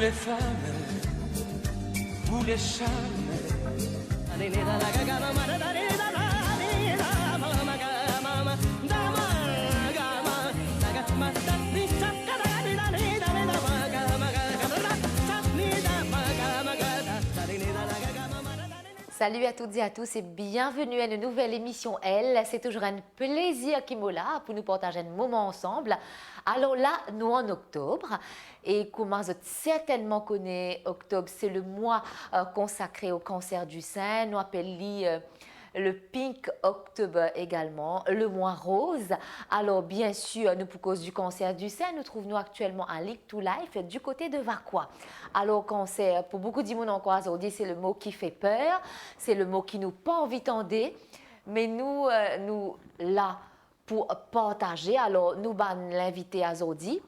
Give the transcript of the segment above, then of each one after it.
les femmes, vous les charmes. Salut à toutes et à tous et bienvenue à une nouvelle émission Elle. C'est toujours un plaisir qui me là pour nous partager un moment ensemble. Alors là, nous en octobre et comment vous certainement connaissez, octobre c'est le mois consacré au cancer du sein. Nous appelons le Pink October également, le mois rose. Alors bien sûr, nous pour cause du cancer du sein, nous trouvons actuellement un Live to Life du côté de Vacquois. Alors cancer, pour beaucoup de monde encore aujourd'hui, c'est le mot qui fait peur, c'est le mot qui nous pas envie d'entendre, mais nous là pour partager. Alors nous l'inviter à aujourd'hui.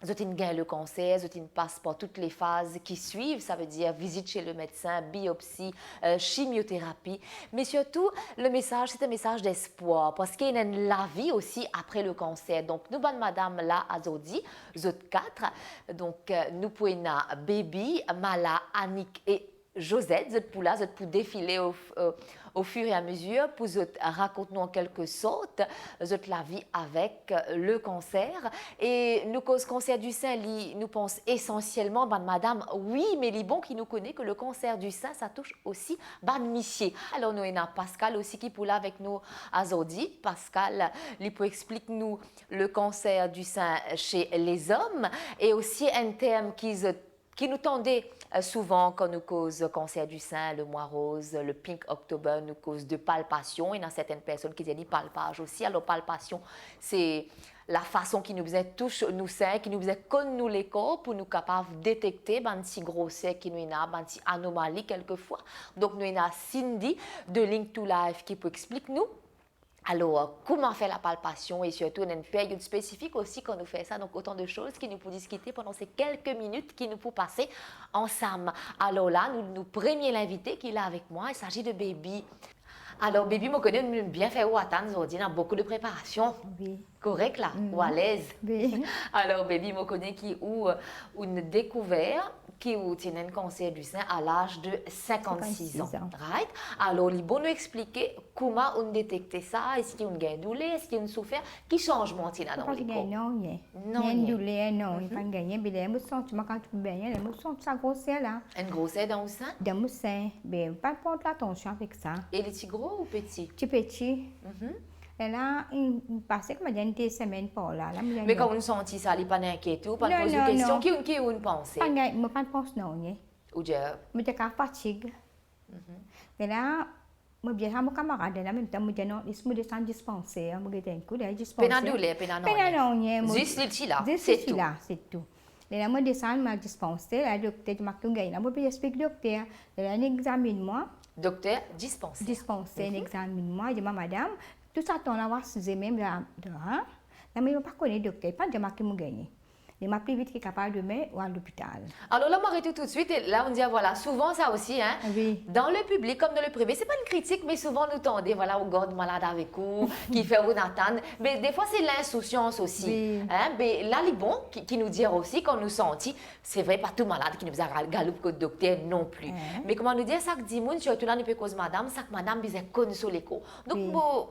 Zotin gagne le cancer, Zotin passe par toutes les phases qui suivent, ça veut dire visite chez le médecin, biopsie, chimiothérapie. Mais surtout, le message, c'est un message d'espoir parce qu'il y a la vie aussi après le cancer. Donc, nous, bonne madame, là, à Zodi, Zot 4. Donc, nous pouvons Baby, Mala, Annick et Josette, vous pour défiler au fur et à mesure, pour raconter en quelque sorte la vie avec le cancer. Et nous, cause cancer du sein, nous pensons essentiellement, madame, oui, mais les bons qui nous connaissent que le cancer du sein, ça touche aussi monsieur. Alors, nous avons Pascal aussi qui est là avec nous à Zodi. Pascal, il peut expliquer nous le cancer du sein chez les hommes et aussi un terme qui nous tendait souvent quand nous cause cancer du sein, le mois rose, le Pink October nous cause de palpation. Il y a certaines personnes qui disent palpage aussi. Alors palpation, c'est la façon qui nous touche nous seins, qui nous connaît nous les corps pour nous capables de détecter un petit grossesse qui nous a, un petit anomalie quelquefois. Donc nous avons Cindy de Link to Life qui peut expliquer nous. Alors, comment faire la palpation et surtout, on a une période spécifique aussi quand nous faisons ça. Donc, autant de choses qui nous pouvons discuter pendant ces quelques minutes qui nous pouvons passer ensemble. Alors là, nous premier l'invité qui est là avec moi, il s'agit de Baby. Alors, Baby, me connaît bien fait ou attendre aujourd'hui, on a beaucoup de préparation. Oui. Correct là, ou à l'aise. Oui. Alors, Baby, me connaît qui ou une découverte qui a un cancer du sein à l'âge de 56 ans. Right? Alors, il faut nous expliquer comment on détecte ça, est-ce qu'il y a une douleur, est-ce qu'il y a une souffrance, qui changement il y a dans le corps? Non, il y a une douleur, non, il n'y a pas de gagner, mais il y a quand tu bien, il y a grossesse là. Une grossesse dans le sein? Dans le sein, mais pas de prendre attention avec ça. Et il est gros ou petit? Petit. Et là, il passait comme une semaine par là. Mais quand on sentit ça, il n'y a pas d'inquiétude, pas de poser de questions, qui on pense? Pas de pense non. Ou déjà? Mais il y a fatigue. Et là, je dis à mon camarade, en même temps, je dis non, il se descend dispensaire. Je dis un coup de dispensaire. Pénadoulet. Juste ici là, c'est tout. C'est tout. Et là, je descends ma dispensaire, le docteur m'a dit, je explique au docteur, il examine moi. Docteur, dispensaire. Dispensaire, examine moi, je dis madame, tout ça, on a vu même là, mais je ne pas connaître le docteur, pas de marquer mon gagné. Il m'a plus vite qu'il est capable de mettre à l'hôpital. Alors là, on m'arrête tout de suite et là, on dit, voilà, souvent ça aussi, hein, oui. Dans le public comme dans le privé, c'est pas une critique, mais souvent nous tendez, voilà, au garde malade avec vous, qui fait vous attendre. Mais des fois, c'est l'insouciance aussi. Oui. Hein, mais là, les bons qui nous disent aussi, quand nous sentit, c'est vrai, pas tout malade qui nous a galopé que le docteur non plus. Mais comment nous dire, ça que dit, surtout là, nous peut cause madame, ça que madame, bizarre, connaît sur l'écho. Donc, bon,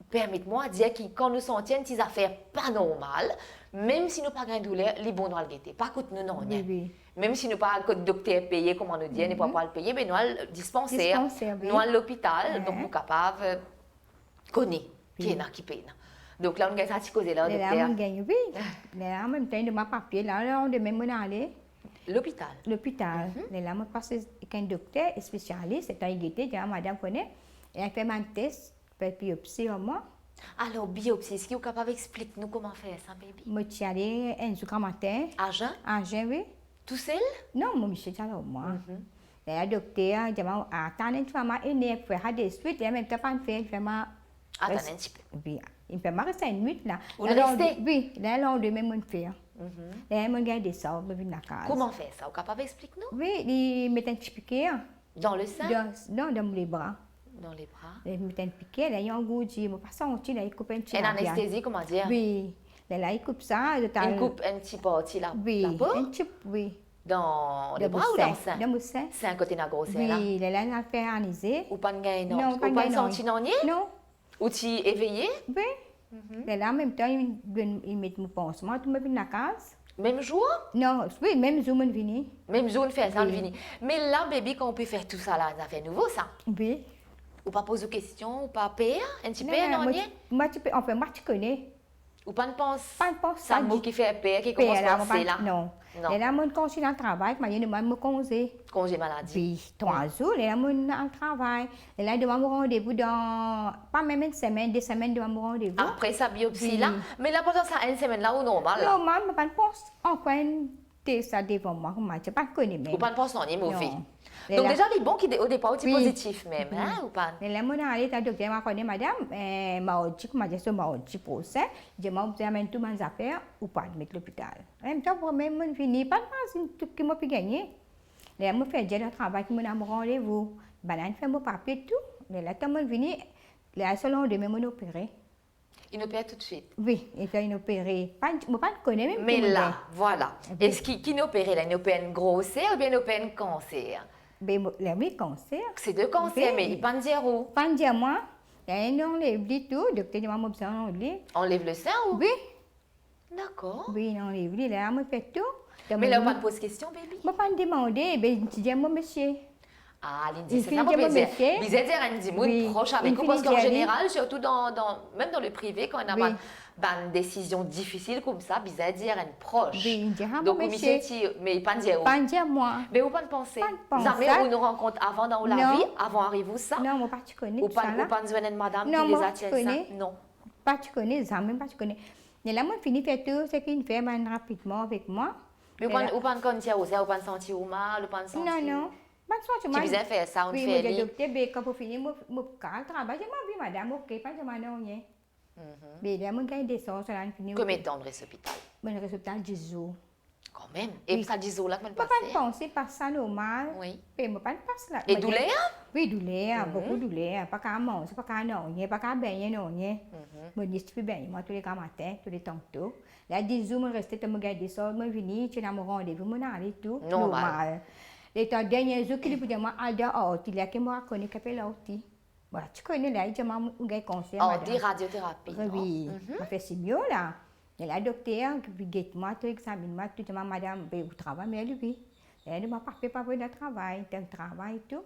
permettez-moi de dire que quand nous sentons des affaires pas normales, même si nous n'avons pas de douleur, les bons doivent le guetter. Pas que nous non. Oui. Même si nous n'avons pas de docteur payé, comme on nous dit, nous ne pouvons pas le payer, mais nous avons le dispensaire, oui. nous avons l'hôpital, donc nous sommes capables de connaître qui est là, qui paye. Donc là, on a ça qui cause là, docteur. Là, on gagne, oui. Là, en même temps, de ma papier, là, on devait même aller. L'hôpital. L'hôpital. Là, on passe avec un docteur spécialiste, c'est un guetté, madame connaît, et elle fait un test, fait biopsie au moins. Alors, biopsie, est-ce que vous êtes capable d'expliquer nous comment faire ça, baby? Je suis allée un jour matin. À Jeun? À Jeun, oui. Tout seul? Non, je suis allée au moins. Le docteur, je m'a attendez une fois, il m'a fait des suites, et en même temps, il fait ma... Attendez un petit peu. Oui, il fait ma rester une nuit là. Vous restez? Oui, là, on devait me faire. Là, je regarde ça, je vais dans la case. Comment faire ça? Vous êtes capable d'expliquer nous? Oui, il met un petit piquet. Dans le sein? Dans les bras. Dans les bras. Il met un piquet, là, il y a un goût, je ne pas sentir, là, il coupe un petit peu. Une anesthésie, comment dire? Oui. Là, il coupe ça. Il coupe un petit parti là. Oui, la peau? un petit, oui. Dans les de bras ou dans le sein? Dans mon sein. C'est un côté de la grossesse là. Oui, là, on a fait analyser. Ou pas de gain, non? Non, Ou pas de pas gain, de non. senti non nier? Non, Ou tu éveillé? oui. Là, en même temps, ils mettent mon pansement, tout le monde dans la case. Même jour? Non, oui, même jour, on vient. Même jour, on fait ça, on Oui. finit. Mais là, bébé, quand on peut faire tout ça là, ça fait nouveau ça. Oui. Ou pas poser de questions, ou pas payer, un petit peu, Non, non moi, nier? moi, tu peux, enfin, moi, tu connais. Ou pas de pense? Pas de pense. Ça mot qui fait payer, qui commence à penser là. Non. Non. Et là, mon conseil dans le travail, moi, il demande me congé. Congé maladie. Puis, 3 jours, et là, mon dans le travail. Et là, il demande mon rendez-vous dans, pas même une semaine, 2 semaines, il demande mon rendez-vous. Après sa biopsie Oui. là. Mais là, pendant ça, une semaine là, ou normal là? Non, maman, pas de pense. Encore ça devant moi, moi, je ne pas connais même. Ou pas de pense non, ni mauvais. Non. Donc là- déjà, les bons qui au départ, aussi Oui. positifs même, hein, ou pas? Et là, mon allé, le docteur m'a dit, madame, m'a dit que m'a dit pour ça, je m'ai dit, tout mes affaires ou pas de mettre l'hôpital. En même temps, pour même, je finis pas de passer tout qui m'a pu gagner. Là, je fait déjà le travail qui m'a donné rendez-vous. Ben, je fais mon papier et tout. Mais là, quand je venu, là, selon demain, je opéré. Il nous paye tout de suite. Oui, et fait une opéré. Pas, je pas connais même. Mais qui me là, fait. voilà. Oui. Est-ce qu'il nous opère là? Il nous opère un grossesse ou bien il nous opère un cancer? Ben, là, oui, cancer. C'est deux cancers, Oui. mais il pas de zéro. Pas dire moi. Là, on lève tout. Le docteur m'a dit, on lève. On lève le sein ou? Oui, D'accord. oui, on lève. Là, on fait tout. Mais là, on pas de pose question, baby. Je ne pas demander, ben, je dis à mon monsieur. Ah, Il l'Indie, c'est finit ça, de mon me baiser. méfier. Vous êtes dire un Indie Oui. proche Il avec vous, finit parce de qu'en dire, général, surtout même dans le privé, quand on a Oui. une décision difficile comme ça, vous êtes dire un proche. Oui, il dit à mon Donc, au monsieur. monsieur, mais il pas dire où. Pas dire moi. Mais vous pas de penser. Pas de penser. Jamais vous nous rencontrez avant dans la Non. vie, avant arrive où ça? Non, moi pas tu connais Ou tout pas ça ou là. pas besoin de madame Non, qui les moi, attire tu ça? connais. Non. Pas tu connais, jamais pas tu connais. Et là, moi, fini faire tout ce qu'il fait man, rapidement avec moi. Mais Et là- ou pas de sentir où ça, ou pas de sentir où mal, ou pas de sentir. Non, non. Pas de Qui sorte, vous a fait ça, on Oui, fait moi, j'ai lui. adopté, mais quand vous finissez, mon travail, j'ai vu madame, ok, pas de madame, rien. Mais là, mon gars, il descend, ça l'a fini. Combien de temps de cet hôpital? Mon résultat, 10 jours. Quand même. Et Oui. ça 10 jours là, comment Je ne passer? peux pas penser par ça normal. Oui. Mais je ne peux pas passer là. Et douleur? Oui, douleur, beaucoup de douleur. Pas qu'à manger, pas qu'à non, pas qu'à baigner, non. Je dis, tu peux baigner, moi, tous les matins, tous les tantôt. Là, 10 jours, je restais, je me gardais ça, je venu, tu as mon rendez-vous, je allé tout. Normal. Les temps derniers jours, il dit, moi, Alda, il y a que moi, je connais qu'elle est voilà, tu connais là, il dit, moi, je conseil. Oh, des radiothérapie. Oui, on fait si mieux là. Et la docteur, qui guette moi, tu examines moi, tu dis, madame, vous travaillez, mais lui. Elle dit, pas fait de travail, tu travail et tout.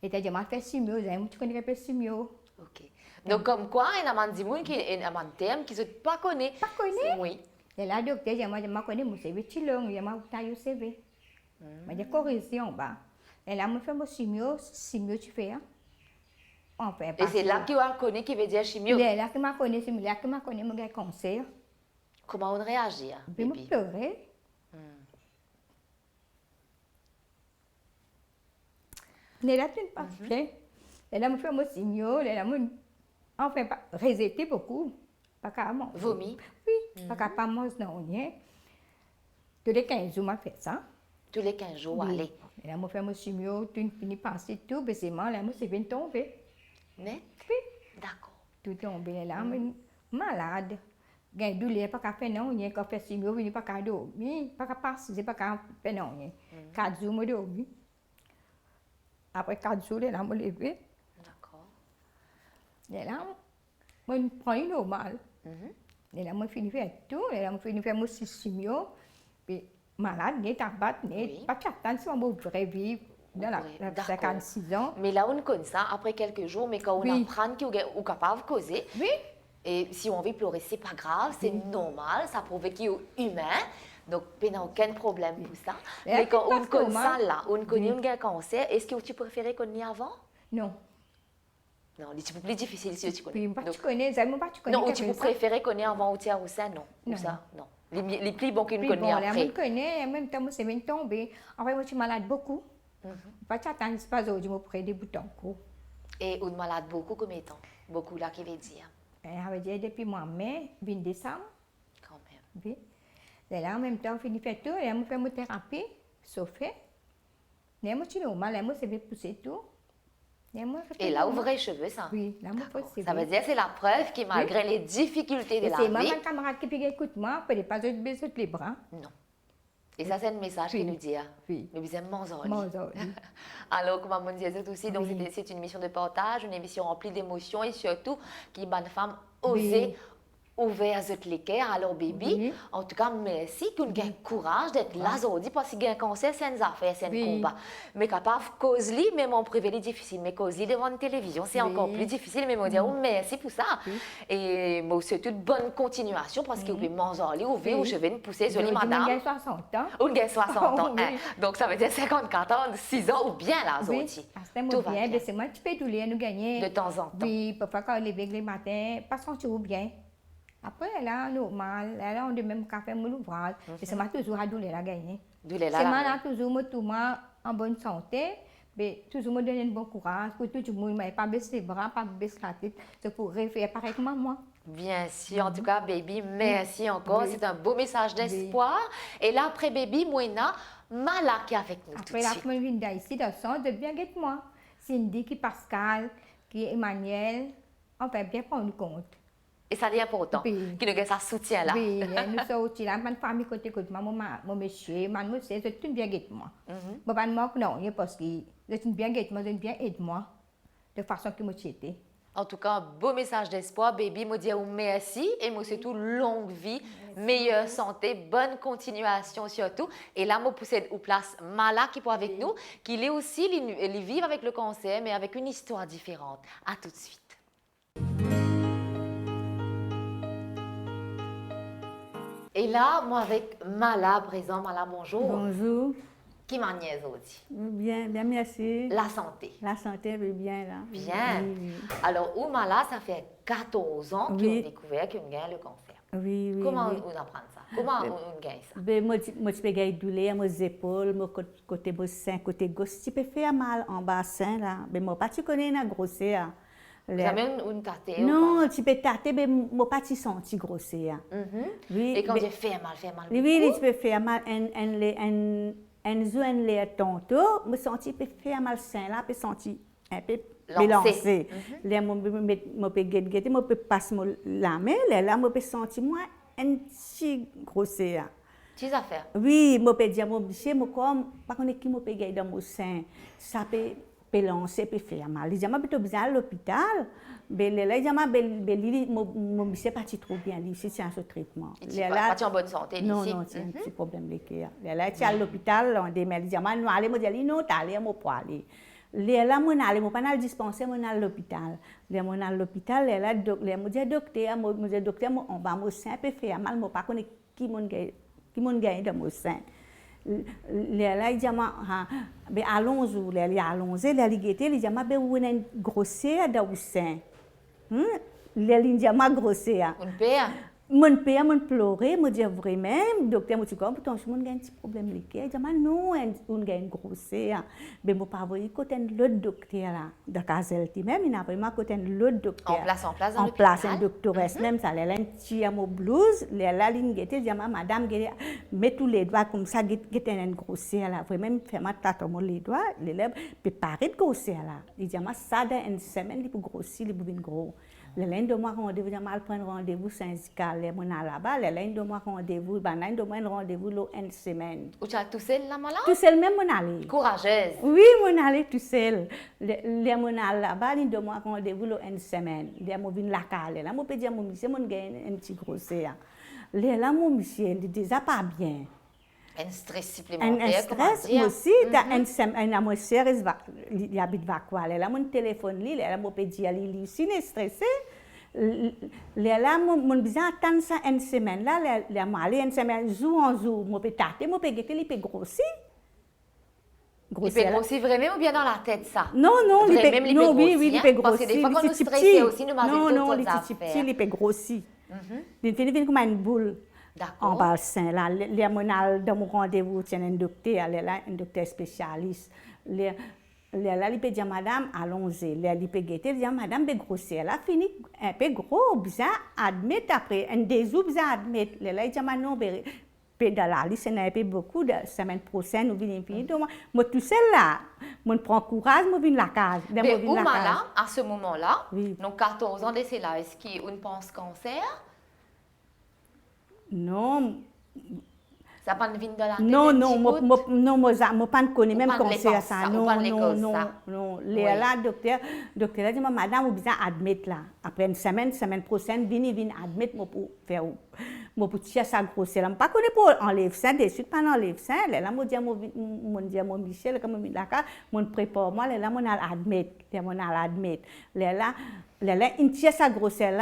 Et tu as dit, moi, fais si mieux, tu connais qu'elle fait si mieux. Ok. Donc, comme quoi, il y a un monde qui est un terme qui ne pas connaît. Pas connaît? Oui. Et la docteur, je connais mon CV, tu l'as, je taille au CV. Je dis, correction, bah. Et là, je fais si mieux tu fais. Enfin, Et c'est là qu'il connaît qui veut dire chimio. Là que je connais, c'est là que je connais mon cancer. Comment on réagit, hein, Je me bébé? pleurais. Et là, tu ne pas bien. Et là, je fais mon signaux, et là, enfin, réséter beaucoup. Pas qu'à manger. Vomi? Oui, pas qu'à pas manger, non, rien. Tous les 15 jours, je fais ça. Tous les 15 jours, Oui. allez. Et là, je fais mon signaux, tu finis par passer tout, mais c'est moi, là, je suis tombée. Net? Oui. D'accord. Tout tombé, là, je suis malade. J'ai douleur, pas qu'à faire non, rien, quand fait signaux, je ne pas qu'à dormir, pas qu'à passer, pas qu'à faire non, rien. 4 jours, je dormi. Après 4 jours, là, je me levé. D'accord. Et là, je prends normal. Et là, je finis faire tout. Et là, je finis faire mon simio. Puis, malade, n'est pas Oui. pas qu'attendre si on vraie vie dans Oui, la d'accord. 56 ans. Mais là, on connaît ça après quelques jours, mais quand on Oui. apprend qu'on est capable de causer, Oui, et si on veut pleurer, c'est pas grave, c'est normal, ça prouve qu'il est humain. Donc, il n'y a aucun problème pour ça. Et Mais quand c'est on pas connaît ça normal. là, on connaît un cancer, est-ce que tu préférais qu'on y avant? non. Non, c'est plus difficile si tu connais. Puis, pas Donc, tu connais, pas tu connais. non, ou tu préférais qu'on y avant ou tiers ou ça, non. Ou Non. ça, non. Les plus bons qu'on Puis connaît bon, là, après. je connais, en même temps, je suis tombée. En fait, moi, je suis malade beaucoup. Pas t'attendre, c'est pas aujourd'hui, je me prends des boutons. Et on malade beaucoup comme étant. Beaucoup là qui veut dire, Ça veut dire depuis mois mai, 20 décembre. quand même. Oui. Et là, en même temps, je finis faire tout. Et là, je fais mon thérapie, sauf fait. Et là, je suis normal, là, je vais pousser tout. Et là, ouvrez les cheveux, ça. Oui, là, je D'accord. fais Ça veut dire que c'est la preuve que malgré les difficultés de Et la c'est vie, maman camarade qui écoute moi, je ne peux pas baisser les bras. non. Et ça, c'est un message qui Oui. nous dit, Oui. nous disons Manzoli. Manzoli. Alors, comme on disait aussi, donc Oui. c'est une émission de partage, une émission remplie d'émotions et surtout qui bat les femmes Oui. oser ouvrir les cœurs à leur bébé. Oui. En tout cas, merci qu'on ait le courage d'être là aujourd'hui parce qu'il y a un cancer, c'est une affaire, c'est un Oui. combat. Mais capable de causer, même en privé, c'est difficile. Mais causer devant une télévision, c'est Oui. encore plus difficile. Mais on dit, oh, merci pour ça. Et moi, c'est une bonne continuation parce que vous pouvez manger, ouvrir, Oui. ou je vais nous pousser, Je jolie madame. j'ai 60 ans. Ou bien 60 ans. Oui. Hein. Donc, ça veut dire 54 ans, 6 ans ou bien là, Oui, aujourd'hui. parce que Tout moi va bien, bien. c'est moi qui peux tous les nous gagner. De temps en temps. Oui, parfois quand on lève le matin, pas sentir bien. Après, là, normal, là, on de même café, mon ouvrage. Et c'est moi toujours à douleur la gagner. Douleur là, C'est là, moi là. là, toujours, moi, tout moi en bonne santé. Mais toujours me donner un bon courage pour tout le monde, mais pas baisser les bras, pas baisser la tête. C'est pour faire pareil que moi. Bien sûr, en tout cas, baby, merci encore. Oui. C'est un beau message d'espoir. Et là, après baby, Moïna, Mala qui est avec nous tout Après, de là, suite. je viens d'ici, dans le sens de bien guette moi. Cindy, qui Pascal, qui Emmanuel, on fait bien prendre compte. Et ça, c'est important. Oui. Qui nous donne ça soutien là. Oui, nous sommes aussi là, ma famille côté moi, mon monsieur, mon monsieur, c'est une bien guette moi. Je ne manque non, parce que c'est une bien guette moi, c'est une bien aide moi, de façon que moi j'étais. En tout cas, un beau message d'espoir, baby. Moi, dis merci. Et moi, c'est tout longue vie, meilleure santé, bonne continuation surtout. Et là, moi, possède au place Mala qui est avec nous, qui est aussi, il vit avec le cancer, mais avec une histoire différente. À tout de suite. Et là, moi, avec Mala présent. Mala, bonjour. Bonjour. Qui m'a niaise aujourd'hui? Bien, bien, merci. La santé. La santé va bien, là. Bien. Oui, oui. Alors, Oumala, ça fait 14 ans qu'on Oui. a découvert qu'on gagne le cancer. Oui, oui, Comment oui. on apprend ça? Comment on gagne ça? Ben, moi, je peux gagner douleur, mes épaules, mon côté sein, côté gauche, tu peux faire mal en bassin, là. Ben, moi, pas tu connais la grosseur. Vous avez une tâtée? Non, tu peux tâter, mais moi, pas tu sens grosseur. Oui. Et quand ben- j'ai fait mal. Oui, oui, tu peux faire mal, un jour, un tantôt, me senti peut faire mal sein là, peut sentir un peu Lancé. mélangé. Là, moi peux guetter, moi peux passer la main, là, moi peux sentir moi un petit grosseur. Petites affaires. Oui, moi peux dire mon monsieur, moi comme pas connaître qui moi peut gagner dans mon sein, ça peut lancer, peut faire mal. Il dit moi plutôt besoin à l'hôpital. Ben là, il dit mon monsieur pas trop bien, lui c'est un traitement. Et tu pas en bonne santé Non, ici? non, c'est un petit problème de cœur. Là, tu es à l'hôpital, on dit, mais il dit, non, allez, moi, dis, non, t'allez, moi, pour aller. Là, moi, allez, moi, pas dans le dispensaire, moi, à l'hôpital. Là, moi, à l'hôpital, là, moi, dis, docteur, on va, moi, sein, peut faire mal, moi, pas connaître qui m'a gagné dans mon sein. Là, il dit, ben, allons-y, là, il dit, ben, où est une grosseur dans le sein? Là, il dit, grosseur. Une paire? Mon père m'a pleuré, m'a dit vraiment, docteur m'a dit comme pourtant je m'ai un petit problème de cœur. Il dit non, on a une grosseur. Mais mon père voyait côté l'autre docteur là, dans Caselti même, il n'a vraiment côté l'autre docteur. En place dans en place un l'hôpital? doctoresse même ça, elle a un petit mon blouse, elle a ligne gete, dit madame met tous les doigts comme ça, gete une grosseur là, vraiment faire ma tête les doigts, les lèvres, puis paraît de grosseur là. Il dit ça dans une semaine il peut grossir, il peut venir gros. Le lundi de moi rendez-vous, j'ai mal prendre rendez-vous syndical, les mon là-bas, le lundi de moi rendez-vous, ben lundi de moi rendez-vous une semaine. Ou tu as tout seul là, malade? Tout seul même mon aller. Courageuse. Oui, mon aller tout seul. Les mon là-bas, lundi de moi rendez-vous une semaine. Les mon vient la cale. Là mon peut dire mon monsieur mon gagne un petit grosseur. Les là mon monsieur il dit ça pas bien. Un stress Un supplémentaire, stress, moi aussi, ma sœur, il habite Vacual. Elle a mon téléphone, elle m'a dit, elle est aussi stressée. Là, mon besoin attendre ça une semaine. Là, elle m'a allé une semaine, jour en jour, moi peux tâter, moi peux guetter, il peut grossir. Il peut grossir vraiment ou bien dans la tête, ça? Non, non, il peut grossir. Oui, il peut grossir. Parce que des fois, quand nous stressons aussi, nous mangeons non, d'autres il affaires. il peut grossir. Il fait comme une boule. En D'accord. bassin, là, les monal dans mon rendez-vous, c'est un docteur, un docteur spécialiste. Là, il peut dire, madame, allons-y. Là, il peut guetter, il dit, madame, ben grossir. Là, fini un peu gros, bien admettre après, un des jours, bien admettre. Là, il dit, non, ben, dans la liste, il y a un peu beaucoup de semaine prochaine, nous venons finir. Donc, moi, tout seul là, moi, prends courage, moi, viens la case. Mais où là, à ce moment-là, Oui. donc 14 ans de cela, est-ce qu'on pense cancer? Non. Ça pas de vin dans la tête? Non, un non, petit bout? moi pas connais même pas de conseil à l'époque, ça. ça, Non, ou pas de non, l'école, non, ça. non. Oui. Là, docteur a dit, madame, vous besoin admettre là. Après une semaine prochaine, vini admettre moi pour faire, moi pour tirer sa grossesse. Je pas connais pour enlever ça, de suite pas enlever ça. Là, moi dis mon Michel, comme là, mon prépare moi, là, mon admettre, là, une tire sa grossesse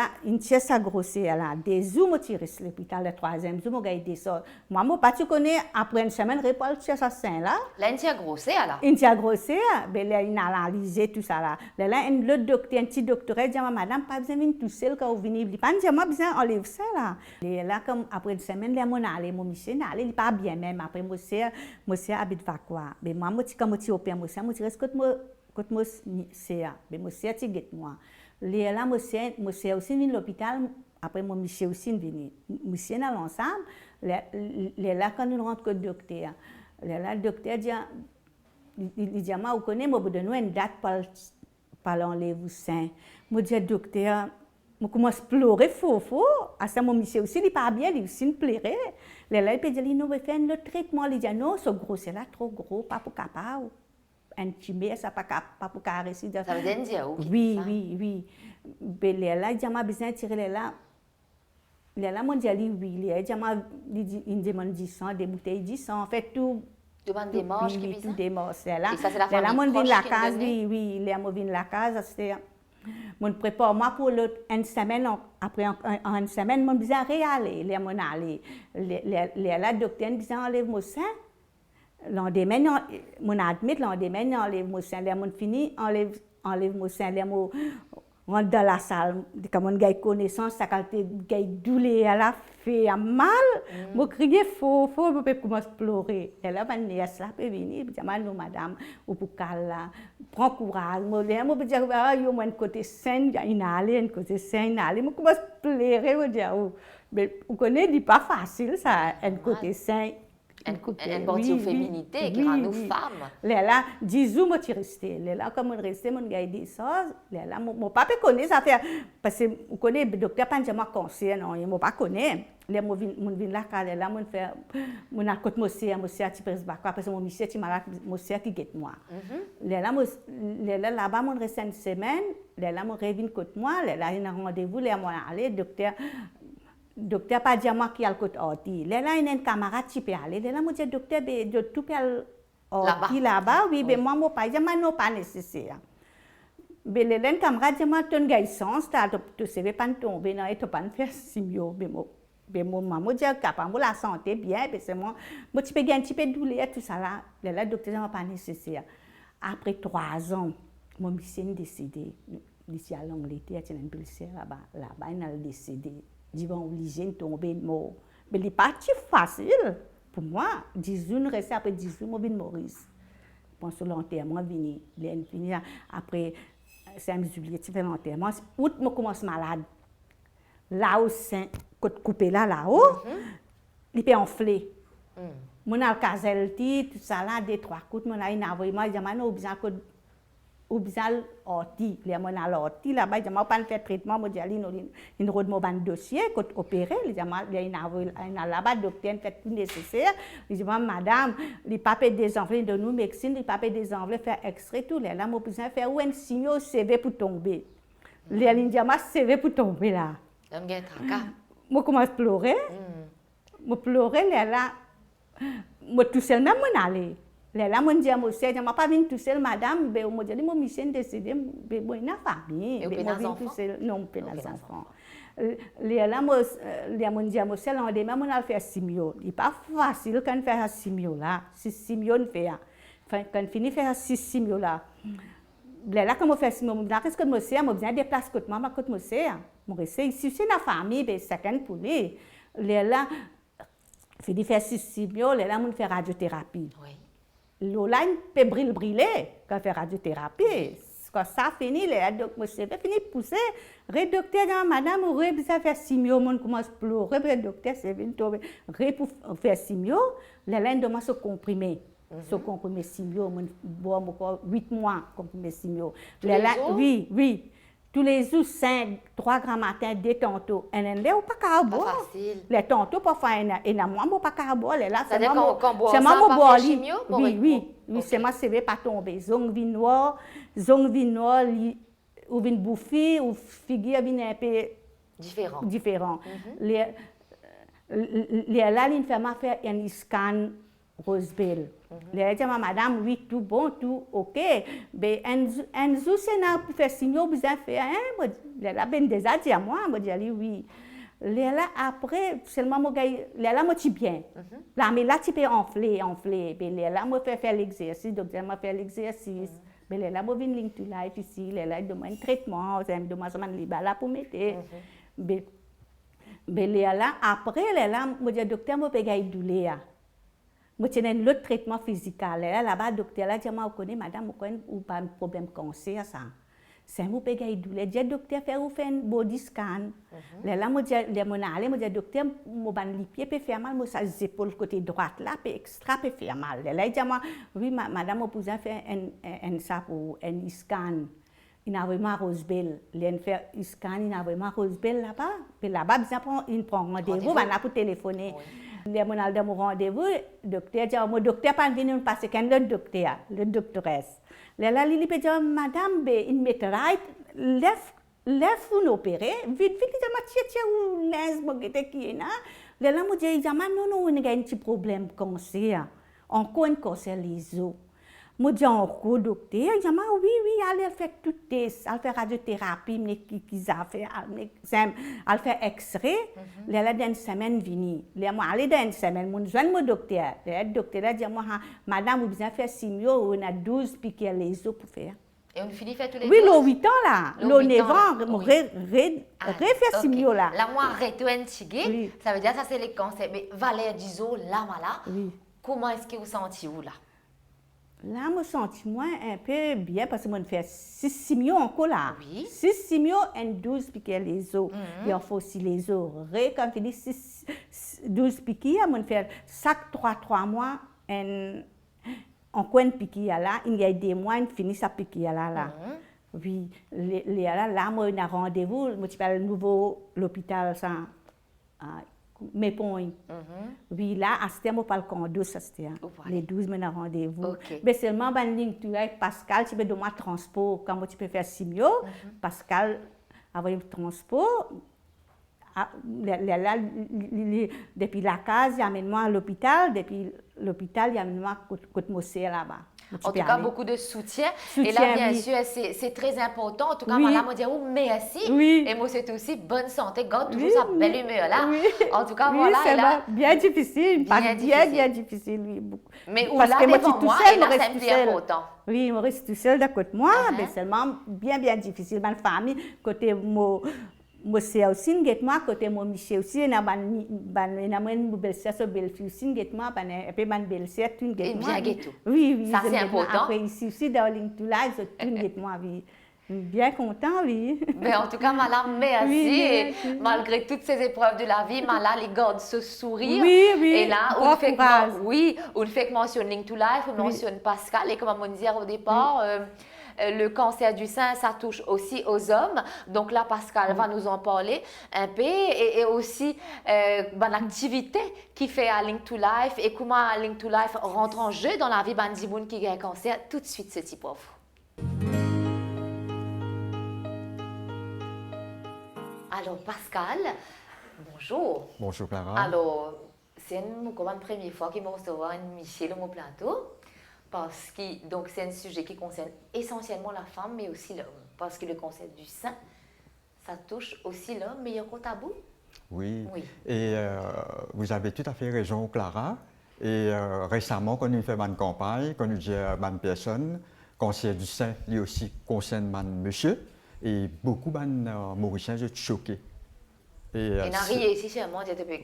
là, des jours moi tire l'hôpital, le troisième jour moi gagne des sorts. Moi pas tu connais après une semaine répondre tire sa sein là. Là, une tia grossée, là. Une tia grossée, ben là il a analysé tout ça là. Là le docteur, un petit docteur dit madame pas besoin venir tout seul quand vous venez, il pas dire moi besoin enlever ça là. Et là comme après une semaine là mon aller mon monsieur aller il pas bien même après monsieur habite va quoi. Ben moi comme tu opère moi reste côté moi c'est ben monsieur tu guette moi. Là monsieur aussi venu l'hôpital après mon monsieur aussi venu. Monsieur dans l'ensemble là quand nous rentre au docteur. Là le docteur dit il dit moi vous connaissez moi donne une date pour l'enlever vous sein. Moi dis docteur je commence à pleurer faux. À ce moment monsieur aussi il pas bien il aussi pleurait. Là il peut dire non on va faire le traitement il dit non ce gros c'est là trop gros pas pour capable. Intimé, ça pas pour caresser. Ça veut dire où? Oui. Ben là, il dit m'a besoin de tirer là. Là, mon dit oui, il dit demande 10 des bouteilles 10 en fait tout. Demande des manches qui tout des morts c'est là. Et ça c'est la là, mon famille vient la proche qui case, donne. oui, là mon vient la case, c'était mon prépare moi pour l'autre une semaine après en une semaine mon besoin réaller, là mon aller. Là docteur besoin enlève mon sein. Lendemain, mon admet, lendemain, enlève mon sein, là, mon fini, enlève mon sein, là, mon rentre dans la salle, comme on gagne connaissance, ça quand gagne douleur, elle a fait mal, moi crier faux, je peux commencer à pleurer. Et là, ma nièce là peut venir, je dis non madame, ou pour là, prends courage, moi peux dire ah yo moi côté sain, il a allé un côté sain, il a allé, moi commence à pleurer, moi dire mais vous connaissez, c'est pas facile ça, un côté sain. Une partie de féminité qui rend nous femmes. Là, 10 jours, je suis restée. Là, comme je suis restée, je suis des choses. Là, mon papa connaît ça faire. Parce que vous connaissez, le docteur n'a pas conseillé, non, il ne pas connaît. Là, je viens là, là, je fais, je suis à côté de mon monsieur, à Tipres Bakwa, parce que mon monsieur est malade, mon monsieur qui guette moi. Là-bas, je reste une semaine. Là, je reviens côté moi. Là, il y a un rendez-vous, là, je aller, docteur pas dire moi qui a le côté orti. Là il y a un camarade qui peut aller. Là moi dis docteur de tout peut orti là-bas. Oui, mais moi pas dire moi non pas nécessaire. Mais là un camarade dit moi ton gars sens tu sais pas tomber non et tu pas faire simio mais moi dis capable la santé bien parce que moi tu peux gagner un petit peu de douleur tout ça là. Là docteur dit pas nécessaire. Après 3 ans mon monsieur décédé ici à l'Angleterre, il y a une blessure là-bas il a décédé. Ils vont obliger de tomber mort. Mais ce n'est pas facile. Pour moi, 10 jours, rester après 10 jours, je vais mourir. Je pense que l'enterrement est fini. Après 5 juillet, je fais l'enterrement. Août, je commence malade. Là où c'est coupé là-haut, il peut enfler. Je suis casé, tout ça là, 2-3 coups, je suis envoyé, je dis ou bien orti les mon à l'orti là-bas je m'a pas fait traitement moi dire une road mon ban dossier quand opéré les jama il y a là-bas docteur fait tout nécessaire il dit madame les papiers des enveloppes de nous médecine les papiers des enveloppes faire extrait tout là moi besoin faire un signe CV pour tomber les lignes jama CV pour tomber là moi commence à pleurer moi pleurer là moi tout seul même mon aller. Là, mon Dieu, moi, je ne pas venir tout seul, madame, mais moi, je dis, mon monsieur décédé, mais moi, il n'a pas famille. Et vous avez enfants? Non, pas des enfants. Là, mon Dieu, moi, c'est l'endemain, on a fait simio. Il n'est pas facile quand on fait simio là. Si simio, on fait. Quand on finit de faire simio là. Là, quand on fait simio, qu'est-ce que moi, c'est? Moi, je déplace côté moi, côté moi, c'est. Moi, c'est ici, c'est la famille, mais c'est quand pour lui. Là, fini de faire simio, là, on fait radiothérapie. Oui. Lola peut briller quand fait radiothérapie. Quand ça finit, donc monsieur fini de pousser. Le docteur dit madame, vous avez besoin de faire simio, on commence à pleurer. Le docteur c'est venu tomber. Pour faire simio, la laine demande se comprimer. Se comprimer simio, bon 8 mois comprimer simio. Oui. tous les jours 5, 3 grands matins, 2 tantôt. Et là, ou pas qu'à boire. facile. Les tantôt, parfois, et moi, moi, pas qu'à boire. Là, C'est-à-dire qu'on boit c'est ça, moi, pas boire. faire chimio, Oui, oui, oui, Ok. c'est moi, c'est pas tomber. Zong vin noir, ou vin bouffi, ou figure vin un peu Différent. différent. Là, l'infirmière m'a fait un scan Rosebell. Elle dit, madame, oui, tout bon, tout ok. Mais un jour, c'est pour faire signe, vous avez fait, hein? Elle a bien déjà dit à moi, je dis, oui. Là, après, seulement, là, moi, tu bien. Là, mais là, tu peux enfler. Mais là, moi, faire l'exercice, donc, elle m'a fait l'exercice. Mais là, moi, je viens to life ici, là, il demande un traitement, il demande là pour mettre. Mais là, après, là, moi, je dis, docteur, moi, je peux gagner douleur. Moi, j'ai un autre traitement physique. Là-bas, le docteur a dit, moi, je connais, madame, vous pas un problème cancer, ça. C'est un peu de douleur. Je dis, docteur, fait un body scan. Là, moi, je dis, docteur, les pieds peuvent faire mal, moi, ça, les épaules côté droite, là, peut extra peut faire mal. Là, il dit, oui, madame, vous pouvez faire un scan. Il a vraiment Rosebell. Il fait un scan, il a vraiment Rosebell là-bas. Puis là-bas, il prend rendez-vous, il a pour téléphoner. Il a mon rendez-vous, le docteur dit, mon docteur pas venu parce qu'il y a le doctoresse. Là, il peut dire, madame, il me right, lève vous opérer, vite, il dit, tiens, ou laisse, qui est là. Là, il dit, non, on a un petit problème cancer. Encore un cancer les os. Je dis encore, docteur, il dit, oui, elle fait tout test, elle fait radiothérapie, mais qu'ils a fait, elle fait X-ray, elle a dans une semaine venue. Moi, elle est dans une semaine, je joins mon docteur. Le docteur a dit, madame, vous avez fait simio, on a 12 piqûres les os pour faire. Et on finit faire tous les Oui, deux? le 8 ans là, le 9 ans, refait simio là. Là, moi, arrête-toi Oui. ça veut dire ça, c'est les cancers. Mais Valère Dizot, là, Oui. comment est-ce que vous sentez vous là? Là, je me sens moi un peu bien parce que je fais 6 simio encore là. Oui. 6 simio et 12 piqûres les os. Il faut aussi les os. Quand tu dis 12 piqûres, je fais chaque 3 mois en coin de piqûre là. Il y a des mois, il finit sa piqûre là. Oui. Là, moi, on a rendez-vous. Je suis à nouveau l'hôpital sans mes points. Oui, là, à ce temps, on parle qu'on 12, les 12 on a rendez-vous. Okay. Mais seulement, tu as Pascal, tu peux donner transport. Quand tu peux faire simio, Pascal, avec le transport, depuis la case, il amène-moi à l'hôpital. Depuis l'hôpital, il amène-moi à là-bas. En tout cas, beaucoup de soutien. Et là, Soutien, bien oui. sûr, c'est très important. En tout cas, Oui. madame, on dit merci. Oui. Et moi, c'est aussi bonne santé. Garde toujours Oui, sa oui. belle humeur là. Oui. En tout cas, Oui, voilà. c'est Et là, bien difficile, Bien bien difficile, oui. Beaucoup. mais où Parce là, que moi, devant je suis moi, tout seul, et là, je c'est reste un tout peu seul. important. Oui, je reste tout seul d'à côté de moi, mais Uh-huh. seulement bien difficile. Ma famille, côté moi c'est aussi moi côté mon Michel aussi, na mon belle-sœur so belle-fille aussi moi et puis ma belle-sœur tout Et bien ghetto. Oui, Ça, je c'est me dis, important. après ici aussi dans l'Intoulage, tout moi oui. Bien content, oui. Mais en tout cas, madame, merci. Oui, Et merci. malgré toutes ces épreuves de la vie, madame, les garde ce sourire. Oui, oui. Et là, Bon courage. on fait que mentionne Link to Life, on mentionne Pascal. Et comme on disait au départ, le cancer du sein, ça touche aussi aux hommes. Donc là, Pascal va nous en parler un peu. Et aussi, l'activité qui fait à Link to Life et comment Link to Life rentre en jeu dans la vie de monde qui a un cancer. Tout de suite, ce type pauvre. Alors, Pascal, bonjour. Bonjour Clara. Alors, c'est une première fois qu'il m'a recevoir une Michel au plateau, parce que donc c'est un sujet qui concerne essentiellement la femme, mais aussi l'homme, parce que le cancer du sein, ça touche aussi l'homme, mais il y a un tabou. Oui. Oui. Et vous avez tout à fait raison, Clara. Et récemment, quand nous faisons une campagne, quand nous disons une personne, cancer du sein, lui aussi concerne un monsieur, et beaucoup de Mauriciens sont choqués. Et n'a rien ici chez moi,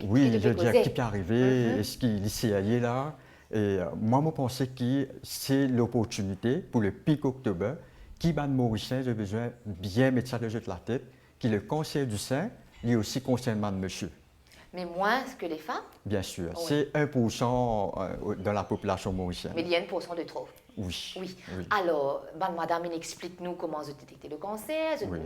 oui, je dis qui peut arriver, est-ce qu'il est allé là. Et moi, je pense que c'est l'opportunité pour le pic octobre qui va Mauriciens a besoin de bien mettre ça de la tête, que le cancer du sein, lui aussi concerne un monsieur. Mais moins que les femmes, Bien sûr, Oui. c'est 1% de la population mauricienne. mais il y a 1% de trop. Oui. Oui. Oui. Alors, madame, il explique-nous comment se détecter le cancer, Oui.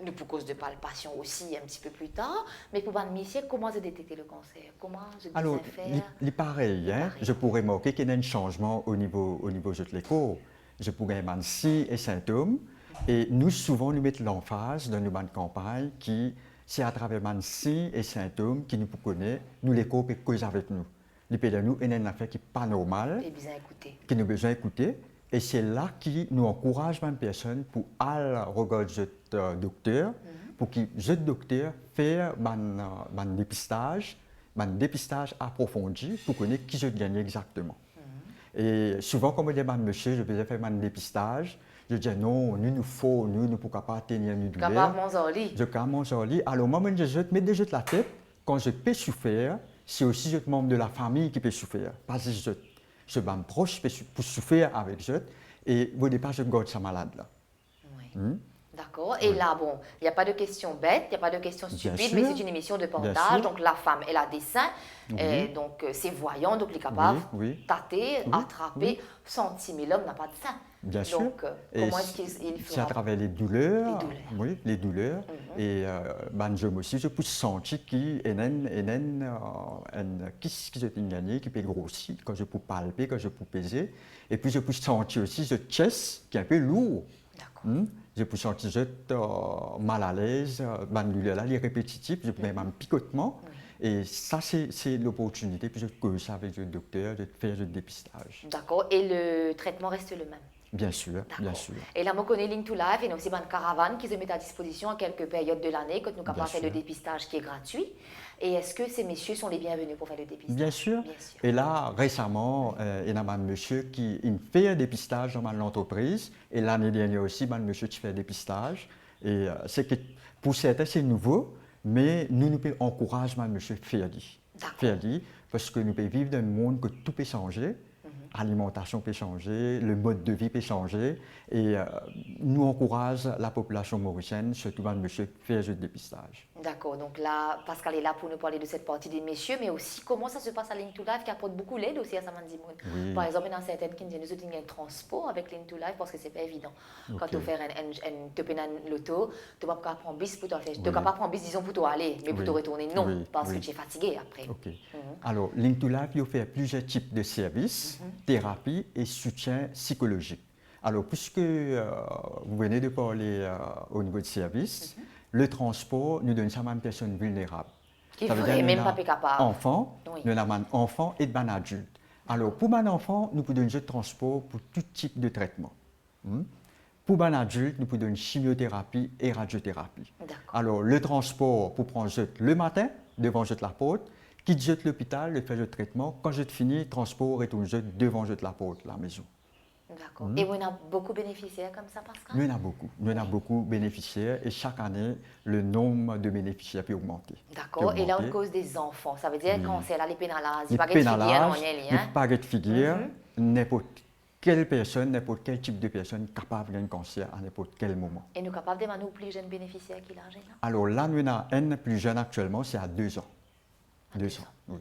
nous pour cause de palpation aussi un petit peu plus tard, mais pour madame monsieur, comment se détecter le cancer? Comment se Alors, faire? il pareil, hein, je pourrais marquer qu'il y a un changement au niveau de l'écho. Je pourrais avoir signes et symptômes. Et nous, souvent, nous mettons l'emphase dans nos bandes campagne qui, c'est à travers les signes et symptômes qui nous connaissent, nous l'écho peut causer avec nous. Les pédales, il y a une affaire qui n'est pas normale, Et bien écoutez. qui nous besoin d'écouter. Et c'est là qui nous encourage une personne pour aller regarder le docteur, pour que le docteur fasse un dépistage approfondi pour connaître qui je gagne exactement. Et souvent, comme je dis, monsieur, je vais faire un dépistage. Je dis non, nous faut, nous ne pouvons pas tenir une douleur. Capable de manger. Je commence à lire. Alors, moi, je mets déjà la tête. Quand je peux souffrir, c'est aussi le membre de la famille qui peut souffrir. Parce que je suis proche pour souffrir avec eux. Et au départ, je garde sa malade là. Oui. D'accord. Et là, bon, il n'y a pas de questions bêtes, il n'y a pas de questions stupides, mais c'est une émission de partage. Donc, la femme, elle a des seins, donc c'est voyant, donc elle est capable de tâter, attraper, sentir, mais l'homme n'a pas de seins. Bien sûr. Donc, comment est-ce qu'il fera? C'est à travers les douleurs. Oui, les douleurs. Et je aussi, je peux sentir qu'il y a une kiss qui est gagné, qui peut grossir, quand je peux palper, quand je peux peser. Et puis, je peux sentir aussi ce chest qui est un peu lourd. D'accord. Je peux sentir mal à l'aise, douleur les répétitifs, je peux même un picotement. Et ça, c'est l'opportunité, puis je cause ça avec le docteur, de faire le dépistage. D'accord. Et le traitement reste le même? Bien sûr, bien sûr. Et là, on connaît Link to Life et aussi une caravane qui se met à disposition à quelques périodes de l'année quand nous avons fait le dépistage qui est gratuit. Et est-ce que ces messieurs sont les bienvenus pour faire le dépistage? Bien sûr. Et là, récemment, il y a un monsieur qui fait un dépistage dans l'entreprise. Et l'année dernière aussi, un monsieur qui fait un dépistage. Et c'est que pour certains, c'est nouveau, mais nous pouvons encourager un monsieur à faire parce que nous pouvons vivre dans un monde que tout peut changer. L'alimentation peut changer, le mode de vie peut changer et nous encourage la population mauricienne, surtout dans le monsieur, faire le dépistage. D'accord, donc là, Pascal est là pour nous parler de cette partie des messieurs, mais aussi comment ça se passe à Link to Life qui apporte beaucoup d'aide aussi à Samandimoun. Oui. Par exemple, dans certaines qui nous disent un transport avec Link to Life parce que c'est pas évident. Quand tu fais un loto, tu ne peux pas prendre bus pour toi faire. Tu ne peux pas prendre bus, disons, pour toi aller, mais pour te retourner, non, parce que tu es fatigué après. Alors, Link to Life, il fait plusieurs types de services. Thérapie et soutien psychologique. Alors, puisque vous venez de parler au niveau de service, le transport nous donne ça à une personne vulnérable. Qui ne même pas capable. Enfant, nous avons un enfant et un adulte. Alors, pour un enfant, nous pouvons donner le transport pour tout type de traitement. Pour un adulte, nous pouvons donner chimiothérapie et radiothérapie. Alors, le transport pour prendre le matin, devant la porte, quitte je l'hôpital, le faire le traitement. Quand je finis, le transport retourne devant la porte, la maison. D'accord. Et vous avez beaucoup de bénéficiaires comme ça, Pascal? Nous en avons beaucoup. Nous en avons beaucoup de bénéficiaires et chaque année, le nombre de bénéficiaires peut augmenter. D'accord. Et là, on cause des enfants. Ça veut dire quand c'est là, les pénalages, les pas de figure, n'importe quelle personne, n'importe quel type de personne capable d'un cancer à n'importe quel moment. Et nous sommes capables de nous plus jeunes bénéficiaires qui l'âge là? Alors là, nous avons un plus jeune actuellement, c'est à 2 ans. 2 ans, oui.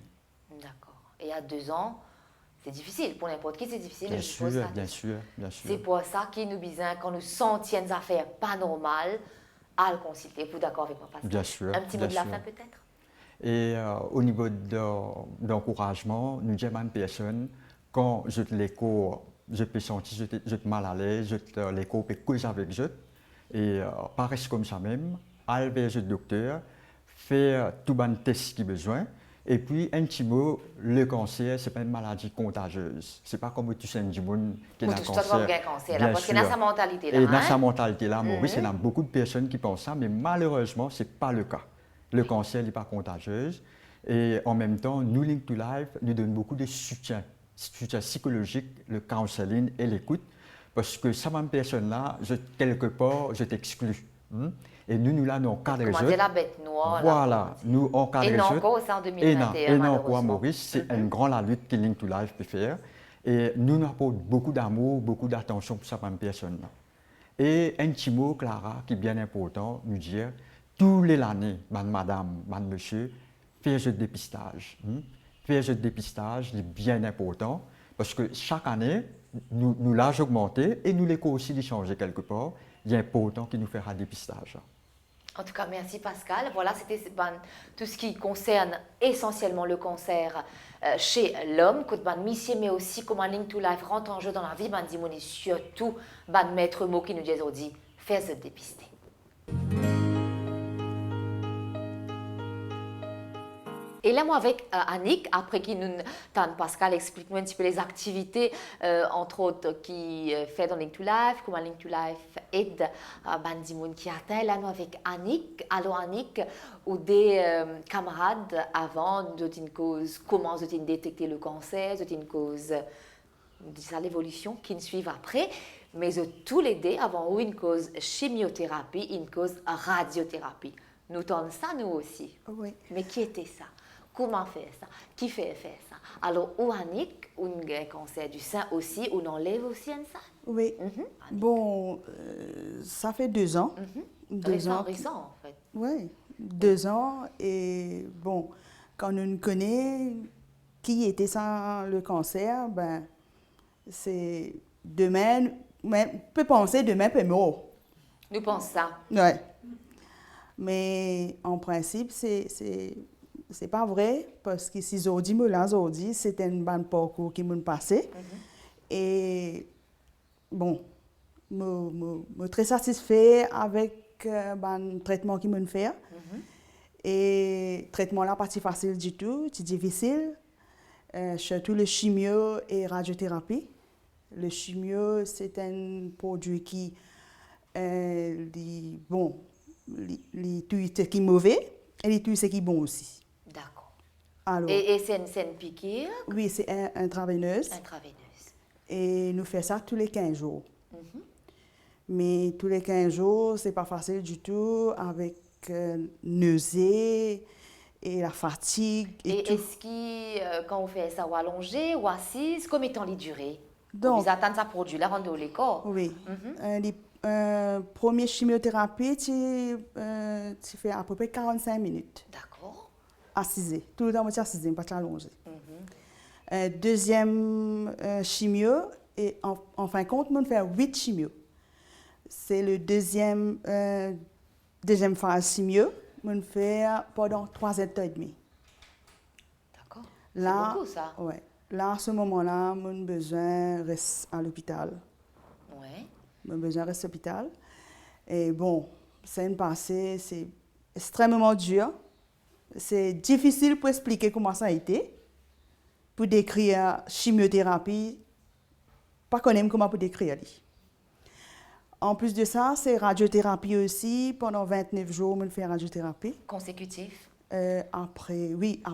D'accord. Et à 2 ans, c'est difficile. Pour n'importe qui, c'est difficile. Bien sûr, bien sûr, bien sûr. C'est pour ça qu'il nous besoin, quand nous sentons des affaires pas normales, à le consulter. Vous d'accord avec moi, Pascal? Bien sûr. Un petit mot de la fin, peut-être? Et au niveau d'encouragement, nous disons à une personne, quand je l'écho, je peux sentir, je suis mal à l'aise, je l'écho, je peux causer avec eux. Et pareil comme ça même, aller vers le docteur, faire tout le test qui besoin. Et puis, un petit mot, le cancer, ce n'est pas une maladie contagieuse. Ce n'est pas comme tu sais, un monde qui a un cancer. Parce qu'il a sa mentalité là. Et dans sa mentalité là, Maurice, il y a beaucoup de personnes qui pensent ça, mais malheureusement, ce n'est pas le cas. Le cancer n'est pas contagieuse. Et en même temps, nous, Link to Life, nous donnons beaucoup de soutien psychologique, le counseling et l'écoute. Parce que ça, même personne-là, quelque part, je t'exclus. Et nous là, nous encadrons. Comment dire la bête noire? Voilà, nous encadrons. Et non encore ça en 2021. Et non encore, Maurice, c'est une grande lutte que Link to Life peut faire. Et nous apportons beaucoup d'amour, beaucoup d'attention pour cette même personne-là. Et un petit mot, Clara, qui est bien important, nous dire, tous les années, madame, monsieur, faire ce dépistage. Faire ce dépistage est bien important parce que chaque année, nous l'âge augmenté et nous l'écho aussi d'y changer quelque part. Il y a important qu'il nous fera dépistage. En tout cas, merci Pascal. Voilà, c'était tout ce qui concerne essentiellement le cancer chez l'homme. Mais aussi comment Link to Life rentre en jeu dans la vie. Et surtout, maître mot qui nous dit aujourd'hui, faire se dépister. Et là, moi, avec Annick, après qui nous, Pascal explique-nous un petit peu les activités, entre autres, qui fait dans Link to Life, comment Link to Life aide Bandimoun qui atteint. Là, nous, avec Annick, alors Annick, ou des camarades avant d'une cause, comment ils ont détecté le cancer, d'une cause, ça l'évolution, qui nous suivent après. Mais tous les deux, avant une cause chimiothérapie, une cause radiothérapie. Nous tentons ça, nous aussi. Oui. Mais qui était ça? Comment faire ça? Qui fait faire ça? Alors, ou Annick, un cancer du sein aussi, on enlève aussi un sein? Oui. Bon, ça fait 2 ans. Récent, en fait. Oui, 2 ans. Et bon, quand on connaît qui était sans le cancer, ben, c'est demain, mais peut penser demain peut mort. Nous pensons ça. Oui. Mais en principe, c'est pas vrai, parce que si aujourd'hui, c'était un bon parcours qui m'a passé. Et bon, je suis très satisfait avec le traitement qu'il m'a fait. Et le traitement là, pas si facile du tout, c'est difficile. Surtout le chimio et radiothérapie. Le chimio, c'est un produit qui les tues ce qui est mauvais et les tues ce qui est bon aussi. D'accord. Alors, Et c'est une piqûre? oui, c'est intraveineuse. Intraveineuse. Et nous faisons ça tous les 15 jours. Mais tous les 15 jours, ce n'est pas facile du tout avec nausées et la fatigue. Et tout. est-ce que quand on fait ça, ou allongé ou assise, combien de temps il dure? Donc, vous attendez ça produit, là, rendez-vous les corps? Oui. Première chimiothérapie, tu fais à peu près 45 minutes. D'accord. Assisé. Tout le temps, je suis assisé, pas allongé. Deuxième chimio, et en fin de compte, on fait 8 chimios. C'est le deuxième phase chimio, on fait pendant 3 heures et demie. D'accord. Là, c'est beaucoup, ça. Ouais. Là, à ce moment-là, on a besoin de rester à l'hôpital. Oui. On a besoin de rester à l'hôpital. Et bon, c'est une passée, c'est extrêmement dur. C'est difficile pour expliquer comment ça a été. Pour décrire chimiothérapie, pas qu'on aime comment pour décrire. En plus de ça, c'est radiothérapie aussi. Pendant 29 jours, on fait radiothérapie. Consécutif. Après la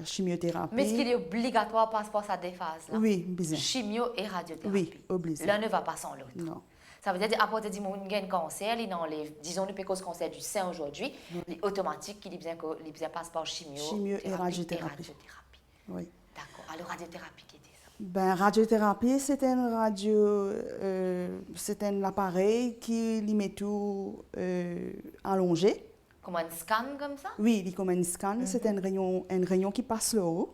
chimiothérapie. Mais est-ce qu'il est obligatoire par rapport à des phases là? Oui, bien. Chimio et radiothérapie. Oui, obligé. L'un ne va pas sans l'autre. Non. Ça veut dire qu'à partir du moment où il y a un cancer, il enlève, disons, le cause cancer du sein aujourd'hui, il est automatique qu'il passe par chimio et radiothérapie. Oui. D'accord. Alors, radiothérapie, qui était ça? Ben, radiothérapie, c'est un appareil qui lui met tout allongé. Comme un scan comme ça? Oui, il est comme un scan. C'est un rayon qui passe le haut.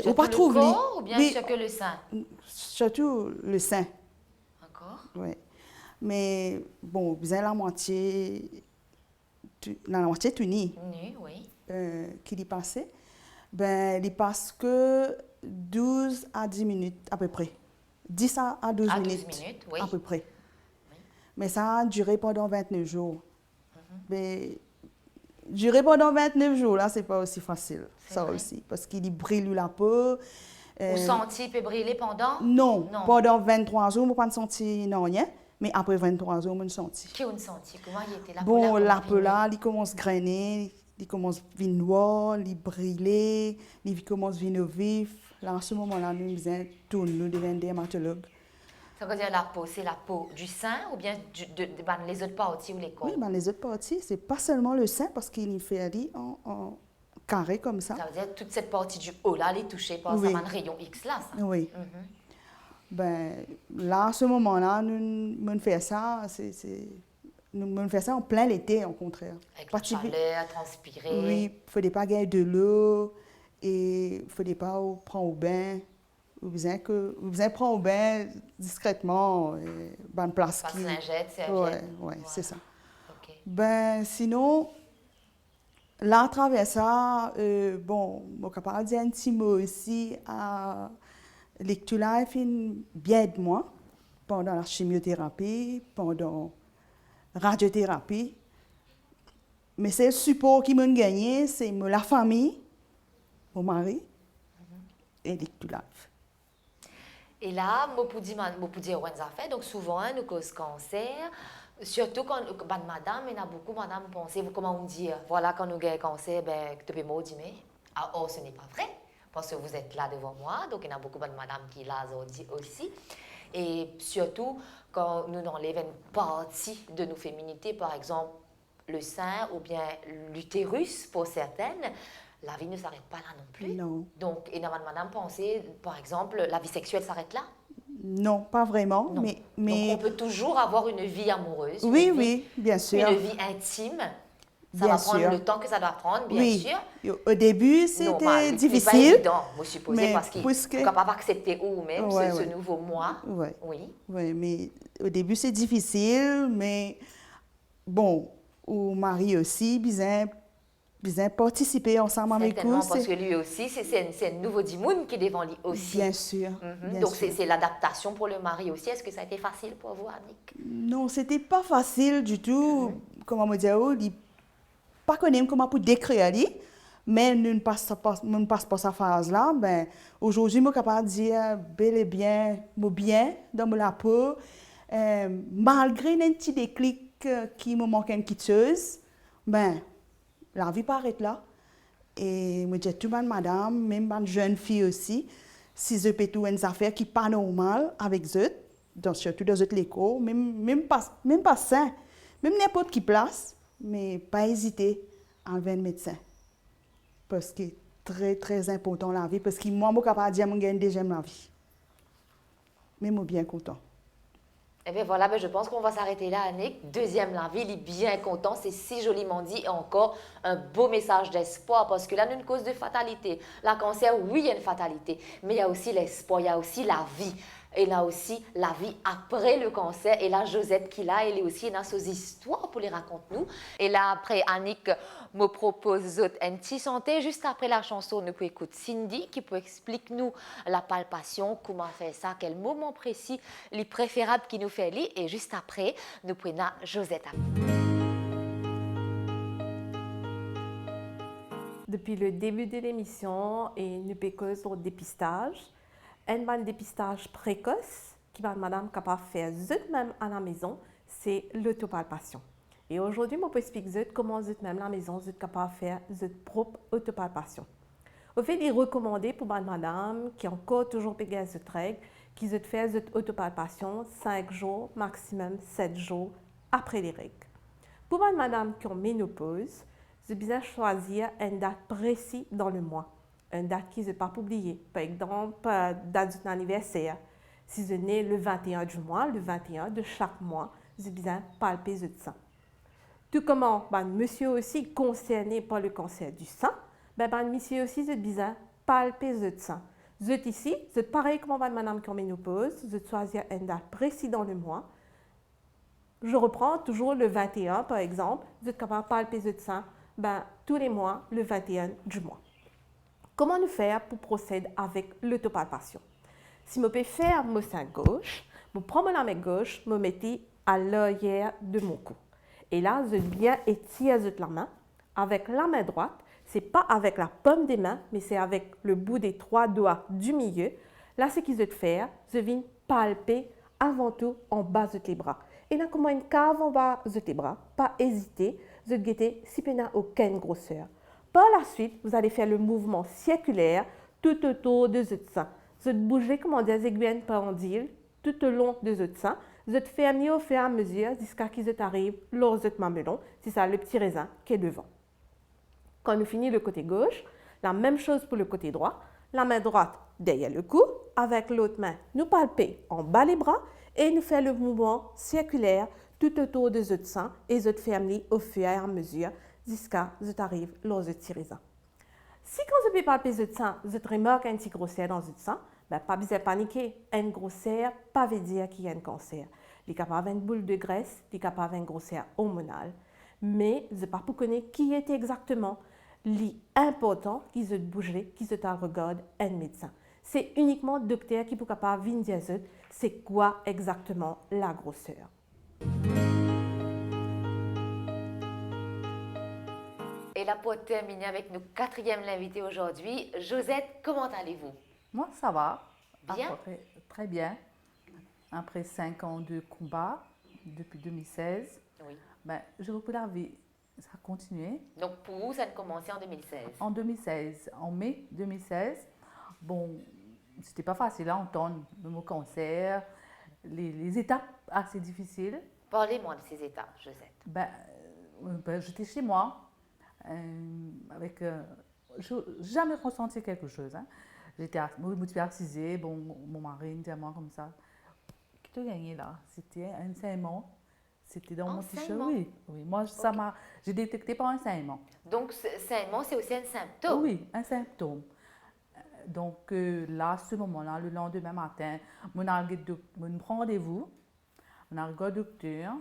Sur pas le trouve corps ou bien oui, sur que le sein? Surtout le sein. D'accord. Oui. Mais bon, bien la moitié tunie Oui. qui est passée, ben, il passe que 12 à 10 minutes à peu près. 10 à 12 minutes. 12 minutes, oui. À peu près. Oui. Mais ça a duré pendant 29 jours. Mais durer pendant 29 jours, là, c'est pas aussi facile. Ça vrai. aussi. Parce qu'il brûle la peau. Vous sentiez peut brûler pendant? Non. Pendant 23 jours, je n'ai pas senti rien. Mais après 23 jours, je me senti. Qu'est-ce que vous sentiez? Comment il était là? Bon, la peau là, il commence à grainer, il commence à venir noir, il brûler, il commence à venir vif. Là, à ce moment-là, nous devenons des dermatologues. Ça veut dire la peau, c'est la peau du sein ou bien les autres parties ou les corps? Oui, les autres parties, c'est pas seulement le sein parce qu'il fait aller en carré comme ça. Ça veut dire toute cette partie du haut là, elle est touchée par ça, un rayon X là, ça? Oui. Ben, là, à ce moment-là, nous faisons ça, nous faisons ça en plein l'été, au contraire. Avec la chaleur, transpirer. Oui, il ne fallait pas gagner de l'eau et il ne fallait pas prendre au bain. Vous besoin prendre bain discrètement, bonne place Passe qui. lingette, serviette. Ouais, Voilà. c'est ça. OK. Ben, sinon, là, à travers ça, bon, je suis capable de dire un petit mot aussi à Lecture là, fait bien de moi pendant la chimiothérapie, pendant la radiothérapie. Mais c'est le support qui m'a gagné, c'est la famille, mon mari et Lecture là. Et là, je peux dire fait, donc souvent, nous cause cancer, surtout quand madame, il y a beaucoup madame pensent, comment on dit, voilà, quand nous avons cancer, ben, tu peux me dire, mais or, ce n'est pas vrai, parce que vous êtes là devant moi, donc il y a beaucoup de madame qui là aussi. Et surtout, quand nous enlevons une partie de nos féminités, par exemple, le sein ou bien l'utérus pour certaines, la vie ne s'arrête pas là non plus. Non. Donc, et madame pensez, par exemple, la vie sexuelle s'arrête là? Non, pas vraiment, Non. mais Donc, on peut toujours avoir une vie amoureuse. oui, une vie, oui, bien sûr. Une vie intime. Ça Bien va prendre sûr. le temps que ça doit prendre, bien Oui. sûr. Au début, Normal. c'était C'est difficile. pas évident, vous supposez, mais parce qu'il puisque- est capable d'accepter vous-même Ouais, ce ouais. nouveau moi. Ouais. Oui. Oui, mais au début, c'est difficile, mais bon, au mari aussi, bien participer ensemble avec Certainement, nous. parce que lui aussi, c'est un nouveau Dimoun qui est devant lui aussi. Bien sûr. Mhm. bien Donc, sûr. c'est l'adaptation pour le mari aussi. Est-ce que ça a été facile pour vous, Annick? Non, c'était pas facile du tout. Comment me dire, il pas connaître comment pour décrire lui, mais nous ne passe pas sa phase là. Ben aujourd'hui, je suis capable de dire bel et bien dans la peau, malgré un petit déclic qui me manque une quitteuse, ben la vie paraît là. Et je dis tout le monde, madame, même une jeune fille aussi, si je peux tout une affaire qui pas normale avec eux, surtout dans l'école, même pas sain, même n'importe qui place, mais pas hésiter à enlever un médecin. Parce que c'est très, très important la vie, parce que moi, je suis capable de dire que je gagne déjà la vie. Mais je suis bien content. Eh bien voilà, ben je pense qu'on va s'arrêter là, Annick. Deuxième la vie, il est bien content, c'est si joliment dit et encore un beau message d'espoir parce que là, nous, une cause de fatalité. La cancer, oui, il y a une fatalité, mais il y a aussi l'espoir, il y a aussi la vie. Et là aussi, la vie après le cancer. Et là, Josette qui là, elle est aussi une ses histoires pour les raconter nous. Et là, après, Annick me propose une petite santé. Juste après la chanson, nous pouvons écouter Cindy qui peut expliquer nous la palpation, comment faire ça, quel moment précis, les préférables qui nous fait lire. Et juste après, nous prenons Josette. Depuis le début de l'émission, et nous pécons sur le dépistage. Un dépistage précoce qui va madame capable de faire même à la maison, c'est l'autopalpation. Et aujourd'hui, je peux expliquer comment même à la maison, vous êtes capable de faire votre propre autopalpation. Au fait, il est recommandé pour madame qui a encore toujours payé cette règle, qui veut faire cette autopalpation 5 jours, maximum 7 jours après les règles. Pour madame qui ont ménopause, vous devez choisir une date précise dans le mois. Une date qui n'est pas oubliée. Par exemple, date de ton anniversaire. Si vous êtes né le 21 du mois, le 21 de chaque mois, vous avez besoin de palper le sein. Tout comme monsieur aussi concerné par le cancer du sein, monsieur aussi, vous avez besoin de palper le sein. Vous êtes ici, vous êtes pareil comme madame qui est en ménopause, vous êtes choisir une date précise dans le mois. Je reprends toujours le 21 par exemple, vous êtes capable de palper le sein tous les mois, le 21 du mois. Comment nous faire pour procéder avec l'autopalpation? Si je peux faire mon sein gauche, je prends ma main gauche, je mets à l'arrière de mon cou. Et là, je viens étirer la main. Avec la main droite, ce n'est pas avec la paume des mains, mais c'est avec le bout des 3 doigts du milieu. Là, ce que je vais faire, je viens palper avant tout en bas de tes bras. Et là, comme une cave en bas de tes bras, pas hésiter, je vais guetter si il n'y a aucune grosseur. Par la suite, vous allez faire le mouvement circulaire tout autour de votre sein. Vous allez bouger comme des aiguilles pendules tout au long de votre sein. Vous allez faire mieux au fur et à mesure jusqu'à ce que vous arrivez lors de votre mamelon. C'est ça le petit raisin qui est devant. Quand nous finissons le côté gauche, la même chose pour le côté droit. La main droite derrière le cou. Avec l'autre main, nous palper en bas les bras et nous faire le mouvement circulaire tout autour de votre sein et vous fermer au fur et à mesure jusqu'à ce que vous arrivez lors de votre raisin. Si quand vous palpez votre sein, vous remarquez un petit grosseur dans votre sein, ben, pas besoin de paniquer. Un grosseur, pas veut dire qu'il y a un cancer. Il est capable d'avoir une boule de graisse, il est capable d'avoir une grosseur hormonale. Mais je ne sais pas pour connaître qui est exactement. L'important qu'ils se bougent, qu'ils se regardent un médecin. C'est uniquement le docteur qui peut capable de dire c'est quoi exactement la grosseur. Et là, pour terminer avec nos quatrième invité aujourd'hui, Josette, comment allez-vous? Moi, ça va. Bien. Très bien. Après 5 ans de combat, depuis 2016, Oui. ben, j'ai repris la vie. Ça a continué. Donc, pour vous, ça a commencé en 2016. En 2016, en mai 2016, bon, c'était pas facile à entendre le mot cancer, les étapes assez difficiles. Parlez-moi de ces états, Josette. J'étais chez moi, avec, je n'ai jamais ressenti quelque chose. Hein. J'étais motivée, assisée, bon, mon mari me dit à moi comme ça, qu'est-ce que tu as gagné là? C'était un saignement. C'était dans mon t-shirt, oui. Moi, j'ai détecté par un saignement. Donc, saignement, c'est aussi un symptôme? Oui, un symptôme. Donc là, à ce moment-là, le lendemain matin, on prend rendez-vous, on a un docteur.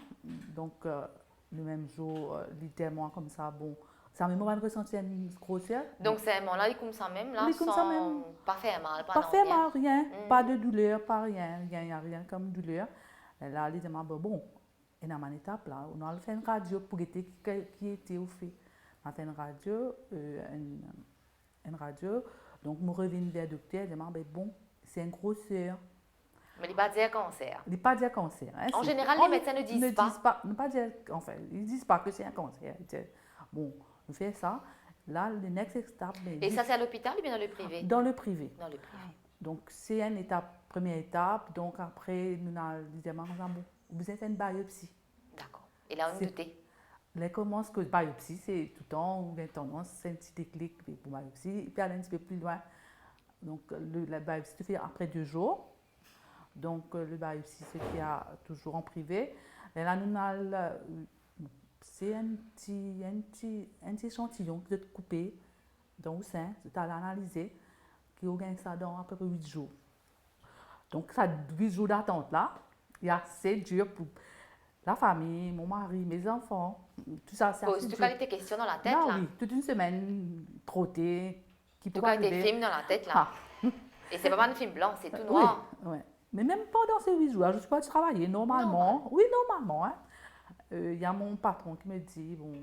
Donc, le même jour, littéralement comme ça, bon, ça m'a même ressenti une grosseur. Donc, saignement-là, il comme ça même, là, Oui, comme ça même. Pas faire mal, pas faire mal, rien. Mm. Pas de douleur, pas rien. Il n'y a rien comme douleur. Et là, il dit, bon, et dans mon étape là, on a fait une radio pour guetter qui était au fait. On a fait une radio, donc je reviens vers le docteur et je dis, bon, c'est une grosseur. Mais il n'est pas dire cancer. Il n'est pas dire cancer. Hein, en général, les médecins ne disent pas. Ils ne disent pas que c'est un cancer. Bon, on fait ça. Là, le next step. Et ça, c'est à l'hôpital ou bien dans le privé? Dans le privé. Dans le privé. Donc, c'est une étape, première étape. Donc, après, nous avons dit, bon, vous avez fait une biopsie. D'accord. Et là, on doutait. Là, commence que biopsie, c'est tout le temps, on a tendance, c'est un petit déclic pour biopsie, puis aller un petit peu plus loin. Donc, la biopsie se fait après 2 jours. Donc, le biopsie se fait toujours en privé. Et là, nous avons, c'est un petit échantillon qui est coupé dans le sein, c'est à l'analyser, qui organise ça dans à peu près 8 jours. Donc, ça 8 jours d'attente là, il y a assez dur pour la famille, mon mari, mes enfants, tout ça. Pose toute qualité de questions dans la tête, là. Oui, toute une semaine trottée. Tout qualité de film dans la tête, là. Et c'est pas un film blanc, c'est tout noir. Oui. Mais même pendant ces 8 jours, je suis pas travailler normalement. Oui, normalement. Il y a mon patron qui me dit, bon,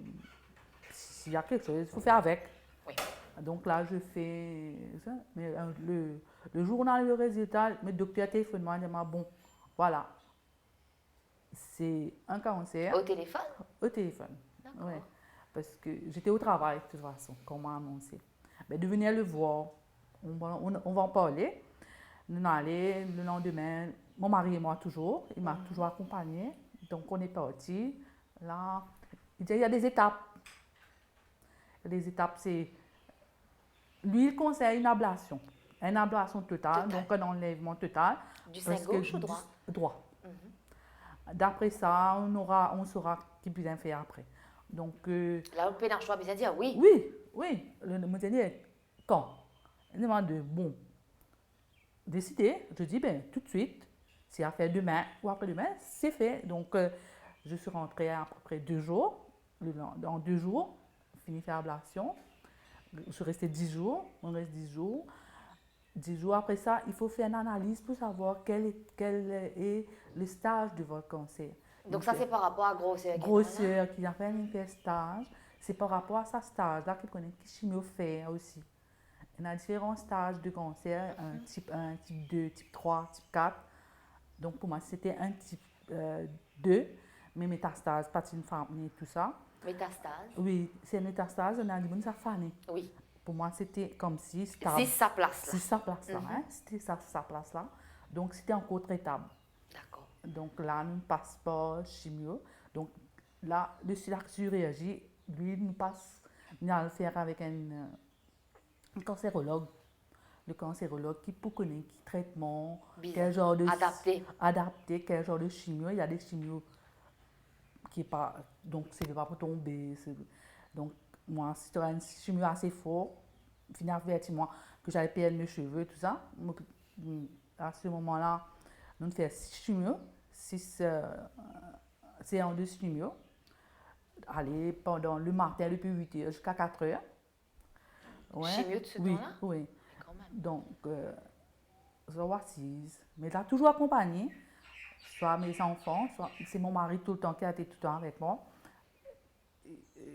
s'il y a quelque chose, il faut faire avec. Oui. Donc là, je fais ça. Mais le jour où on a le résultat, le docteur téléphone m'a dit, bon, voilà. C'est un cancer. Au téléphone? Au téléphone. D'accord. Ouais. Parce que j'étais au travail, de toute façon, quand on m'a annoncé. Mais de venir le voir, on va en parler. Nous sommes allés le lendemain, mon mari et moi toujours, il m'a toujours accompagné. Donc on est parti. Là, il y a des étapes. Les étapes, c'est. Lui, il conseille une ablation. Une ablation totale, donc un enlèvement total. Du sein gauche ou droit? Droit. D'après ça, on saura qui peut faire après. Donc, là, on peut un choix bien dire oui. Oui. Le médecin dit quand? Il demande bon, décider. Je dis tout de suite, c'est à faire demain ou après-demain, c'est fait. Donc, je suis rentrée à peu près 2 jours. Dans 2 jours, fini faire l'ablation. Je suis restée 10 jours. On reste 10 jours. 10 jours après ça, il faut faire une analyse pour savoir quel est le stage de votre cancer. Donc ça, c'est par rapport à grosseur. Grosseur, qui a fait un stage, c'est par rapport à sa stage, là qu'il connaît qui chimio faire aussi. Il y a différents stages de cancer, type 1, type 2, type 3, type 4. Donc pour moi, c'était un type 2, mais métastase, patine famille, tout ça. Métastase? Oui, c'est métastase, on a dit, ça famille. Oui. Pour moi, c'était comme si... C'est sa place là. C'est sa place là, c'était sa place là. Donc, c'était encore traitable. D'accord. Donc là, nous passe par chimio. Donc là, le chirurgien, lui, nous passe, nous allons le faire avec un cancérologue. Le cancérologue qui peut connaître qui traitement, quel genre de... Adapté, quel genre de chimio. Il y a des chimios qui n'est pas... Donc, c'est pas pour tomber. Donc, moi, si tu as une chimio assez fort, finalement, moi que j'allais perdre mes cheveux, tout ça, À ce moment-là, nous faisons 6 chimios, 6 séances de chimio. Allez, pendant le matin, depuis 8h jusqu'à 4h. Ouais. Chimio de ce Oui, temps-là? oui. Quand même. Donc, je suis assise. Mais là, toujours accompagnée. Soit mes enfants, soit c'est mon mari tout le temps qui a été tout le temps avec moi.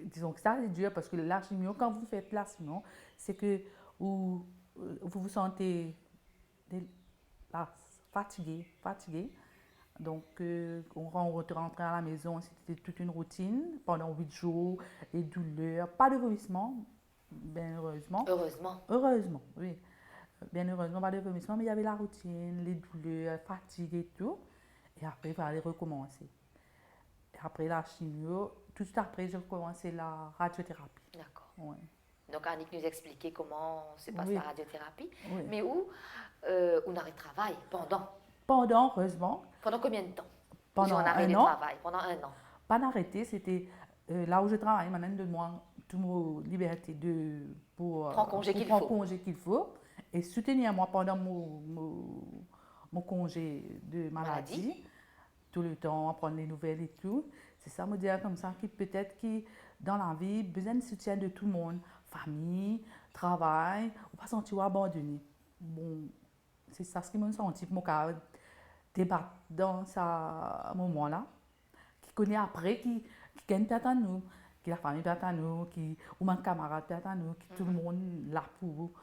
Disons que ça, c'est dur parce que la chimio, quand vous faites la chimio, c'est que vous vous sentez fatigué. Donc, on rentre à la maison, c'était toute une routine pendant 8 jours, les douleurs, pas de vomissement, bien heureusement. Heureusement, oui. Bien heureusement, pas de vomissement, mais il y avait la routine, les douleurs, fatigue et tout. Et après, il fallait recommencer. Et après la chimio, tout de suite après, j'ai recommencé la radiothérapie. D'accord. Ouais. Donc, Annick nous expliquait comment se passe Oui. la radiothérapie. Oui. Mais où on arrête de travail pendant Heureusement, combien de temps? pendant Ou on arrête un de an, travail pendant 1 an. pas d'arrêter, c'était là où je travaille, maintenant de moi toute mon liberté pour Prends congé qu'il prendre faut. congé qu'il faut et soutenir moi pendant mon congé de maladie, tout le temps, prendre les nouvelles et tout. C'est ça, me dire comme ça, qui peut-être qui dans la vie, besoin de soutien de tout le monde, famille, travail, ou pas sentir abandonné. Bon, c'est ça ce qui m'a senti pour mon cas débattre dans ce moment-là, qui connaît après, qui gagne peut-être à nous, qui la famille peut-être à nous, ou mon camarade peut-être à nous, qui tout le monde là pour vous.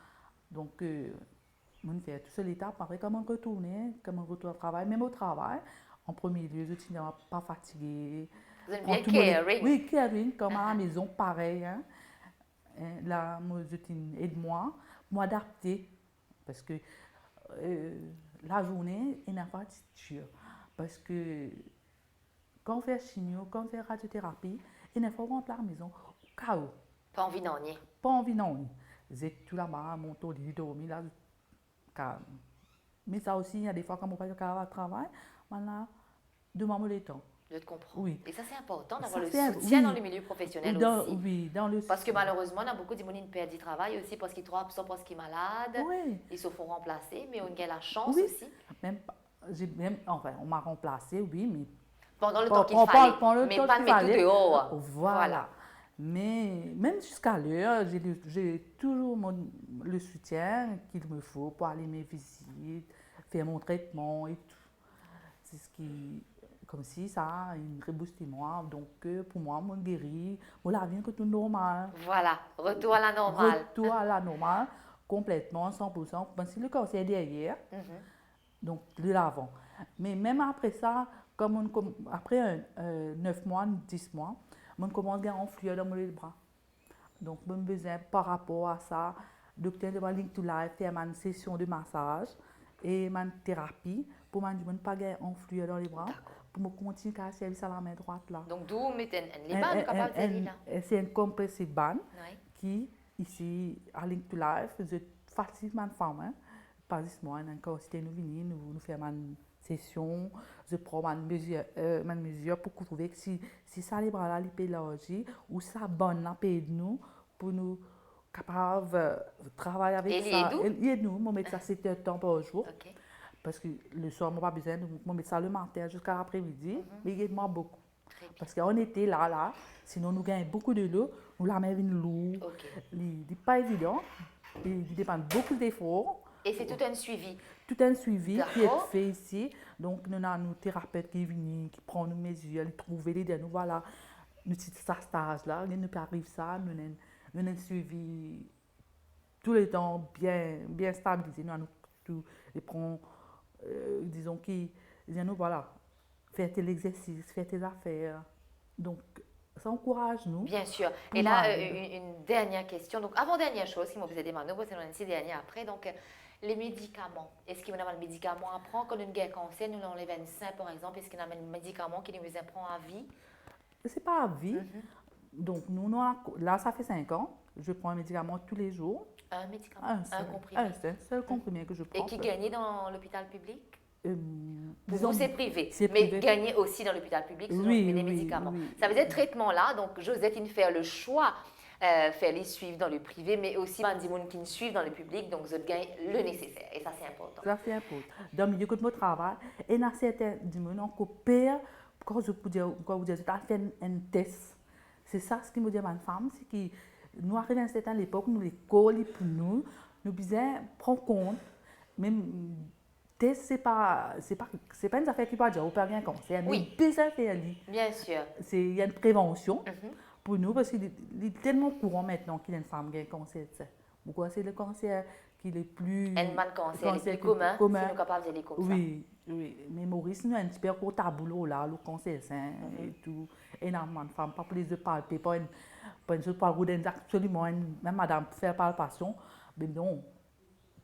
Donc, on fait toute cette étape, après comment retourner, comment retourner au travail, même au travail, en premier lieu, je ne suis pas fatiguée. Vous êtes bien En tout moment- caring. Oui, caring, comme à la maison, pareil. Hein. Là, moi, je aide-moi, m'adapter, parce que la journée est une dur. Parce que quand on fait chimio, quand on fait radiothérapie, il faut rentrer à la maison au chaos. Pas envie d'en nier. Pas envie non. J'ai tout là-bas, mon taux de dormir là, calme. Mais ça aussi, il y a des fois quand on passe au travail, maintenant, demande le temps. Je te comprends. Oui. Et ça, c'est important d'avoir Ça, le c'est- soutien oui. dans le milieu professionnel Dans, aussi. oui, dans le Parce que malheureusement, on a beaucoup de gens qui perdent du travail aussi parce qu'ils trouvent soit parce qu'ils sont malades, Oui. ils se font remplacer, mais on a la chance Oui. aussi. Enfin, on m'a remplacé, oui, mais Pendant le Bon, temps qu'il on fallait, parle pendant le mais temps pas qu'il mettre fallait. tout dehors. Voilà. Mais même jusqu'à l'heure, j'ai toujours le soutien qu'il me faut pour aller mes visites, faire mon traitement et tout. C'est ce qui, comme si ça a une reboosté moi. Donc pour moi, mon guéri, mon la vie que tout normal. Voilà, retour à la normale. Retour à la normale, complètement, 100%. Parce que le cancer est derrière, donc de l'avant. Mais même après ça, après 9 mois, 10 mois, on commence à avoir une enflure dans les bras. Donc, j'ai besoin par rapport à ça, le docteur de Link to Life faire une session de massage et une thérapie pour ne pas avoir une enflure dans les bras, pour me continuer à servir à la main droite là. Donc, d'où mettez les bandes capables de dire là. C'est une compressive band Oui. qui, ici, à Link to Life, c'est facilement femme. Hein. Pas juste moi, encore si nous venons, nous faisons une session, je prends ma mesure pour trouver que si ça les bras là, les pélagies, ou ça bonne la paix de nous, pour nous capables de travailler avec Et ça. les Et nous, on met ça 7 heures de temps par jour. Ok. Parce que le soir, on n'a pas besoin de mettre ça le matin jusqu'à l'après-midi, mais il aide-moi beaucoup. Très bien. Parce qu'on était là, sinon nous gagnons beaucoup de l'eau, nous la mettons lourd, Ok. il n'est pas évident, il dépend beaucoup d'efforts. Et c'est tout un suivi. Tout un suivi qui est D'accord. fait ici. Donc, nous avons nos thérapeutes qui viennent, qui prennent nos mesures, les trouver, les nous voilà, nous ça stage là, nous arrive ça, nous avons un suivi tout le temps bien stabilisé. Nous avons tout, les prend, disons, qui disent nous voilà, faire tes exercices, faire tes affaires. Donc, ça encourage nous. Bien sûr. Pour Et là, moi, une dernière question. Donc, avant-dernière chose, qui m'a posé des mains, parce qu'on a une dernière après. Donc, les médicaments. Est-ce qu'il y a un médicament à prendre quand une guerre cancer, nous l'enlève 25 par exemple? Est-ce qu'il y a un médicament qui nous prend à vie? C'est pas à vie. Donc, là, ça fait 5 ans. Je prends un médicament tous les jours. Un médicament, un comprimé. Un seul comprimé que je prends. Et qui gagnait dans l'hôpital public? Pour Disons, vous, c'est privé. c'est Mais privé. gagner aussi dans l'hôpital public, ce sont Oui, des oui, médicaments. oui. Ça veut dire traitement là. Donc, Josette, il fait le choix faire les suivre dans le privé, mais aussi des gens qui nous suivent dans le public, donc vous gagnez le nécessaire. Et ça, c'est important. Ça, c'est important. Dans le milieu de mon travail, il y a certains gens qui perdent, quand vous dites, tu as fait un test. C'est ça ce qui me dit à ma femme, c'est que nous arrivons à cette époque, nous l'école pour nous besoin prendre compte, même test, c'est pas une affaire qui peut dire, on peut rien cancer, mais Oui. besoin faire. Bien sûr. Il y a une prévention pour nous, parce qu'il est tellement courant maintenant qu'il y a une femme qui a un cancer. Pourquoi c'est le cancer qui est le plus... Un cancer le plus commun, si nous sommes capables de les comme ça. Oui, mais Maurice, nous avons un petit peu de tabou là, le cancer sein et tout. Énormément de femmes, pas pour les palper, pas une chose pour absolument, même madame faire palpation, mais non,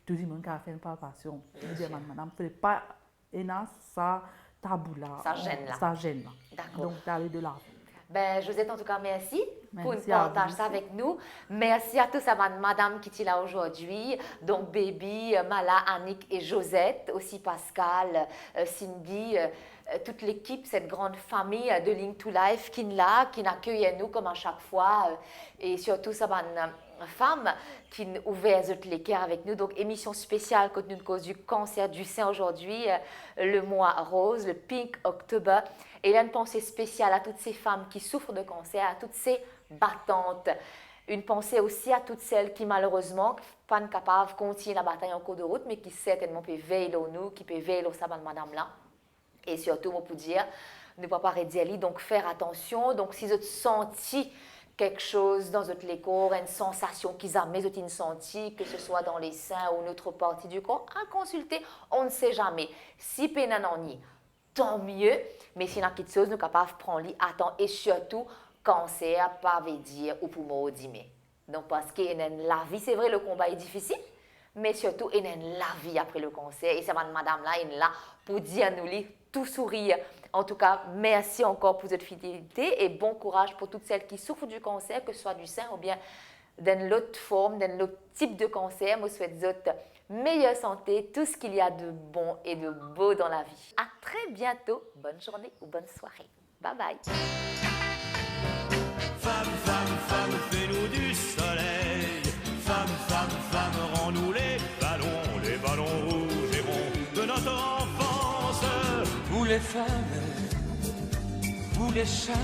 tout le monde qui a fait une palpation. Je dis, madame, ne faites pas énormément ça tabou là. Ça gêne là. Ça gêne là. D'accord. Donc, d'aller de là. Ben, Josette, en tout cas, merci pour Merci partager à ça vous. avec nous. Merci à tous, à madame qui est là aujourd'hui. Donc, Baby, Mala, Annick et Josette, aussi Pascal, Cindy, toute l'équipe, cette grande famille de Link to Life qui est là, qui accueille nous comme à chaque fois. Et surtout, ça femmes qui ont ouvert les cœurs avec nous. Donc, émission spéciale contre une cause du cancer du sein aujourd'hui, le mois rose, le Pink October. Et il y a une pensée spéciale à toutes ces femmes qui souffrent de cancer, à toutes ces battantes. Une pensée aussi à toutes celles qui, malheureusement, ne sont pas capables de continuer la bataille en cours de route, mais qui certainement peuvent veiller sur nous, qui peuvent veiller sur ça, madame-là. Et surtout, moi, pour dire, ne pas arrêter, donc faire attention. Donc, si vous avez senti quelque chose dans votre corps, une sensation qu'ils ont une senti, que ce soit dans les seins ou une autre partie du corps, à consulter, on ne sait jamais. Si pénan en y, tant mieux, mais si y a quelque chose, nous sommes capables de prendre à temps et surtout, cancer, pas veut dire ou poumon au dimé. Donc, parce que la vie, c'est vrai, le combat est difficile, mais surtout, il y a la vie après le cancer. Et c'est madame-là, il est là pour dire nous, tout sourire. En tout cas, merci encore pour votre fidélité et bon courage pour toutes celles qui souffrent du cancer, que ce soit du sein ou bien d'une autre forme, d'un autre type de cancer. Je souhaite votre meilleure santé, tout ce qu'il y a de bon et de beau dans la vie. À très bientôt. Bonne journée ou bonne soirée. Bye bye. Femme, femme, femme, fais-nous du soleil. Femme, femme, femme, rends-nous les ballons rouges et ronds de notre enfance. Vous les femmes, vous les charmes.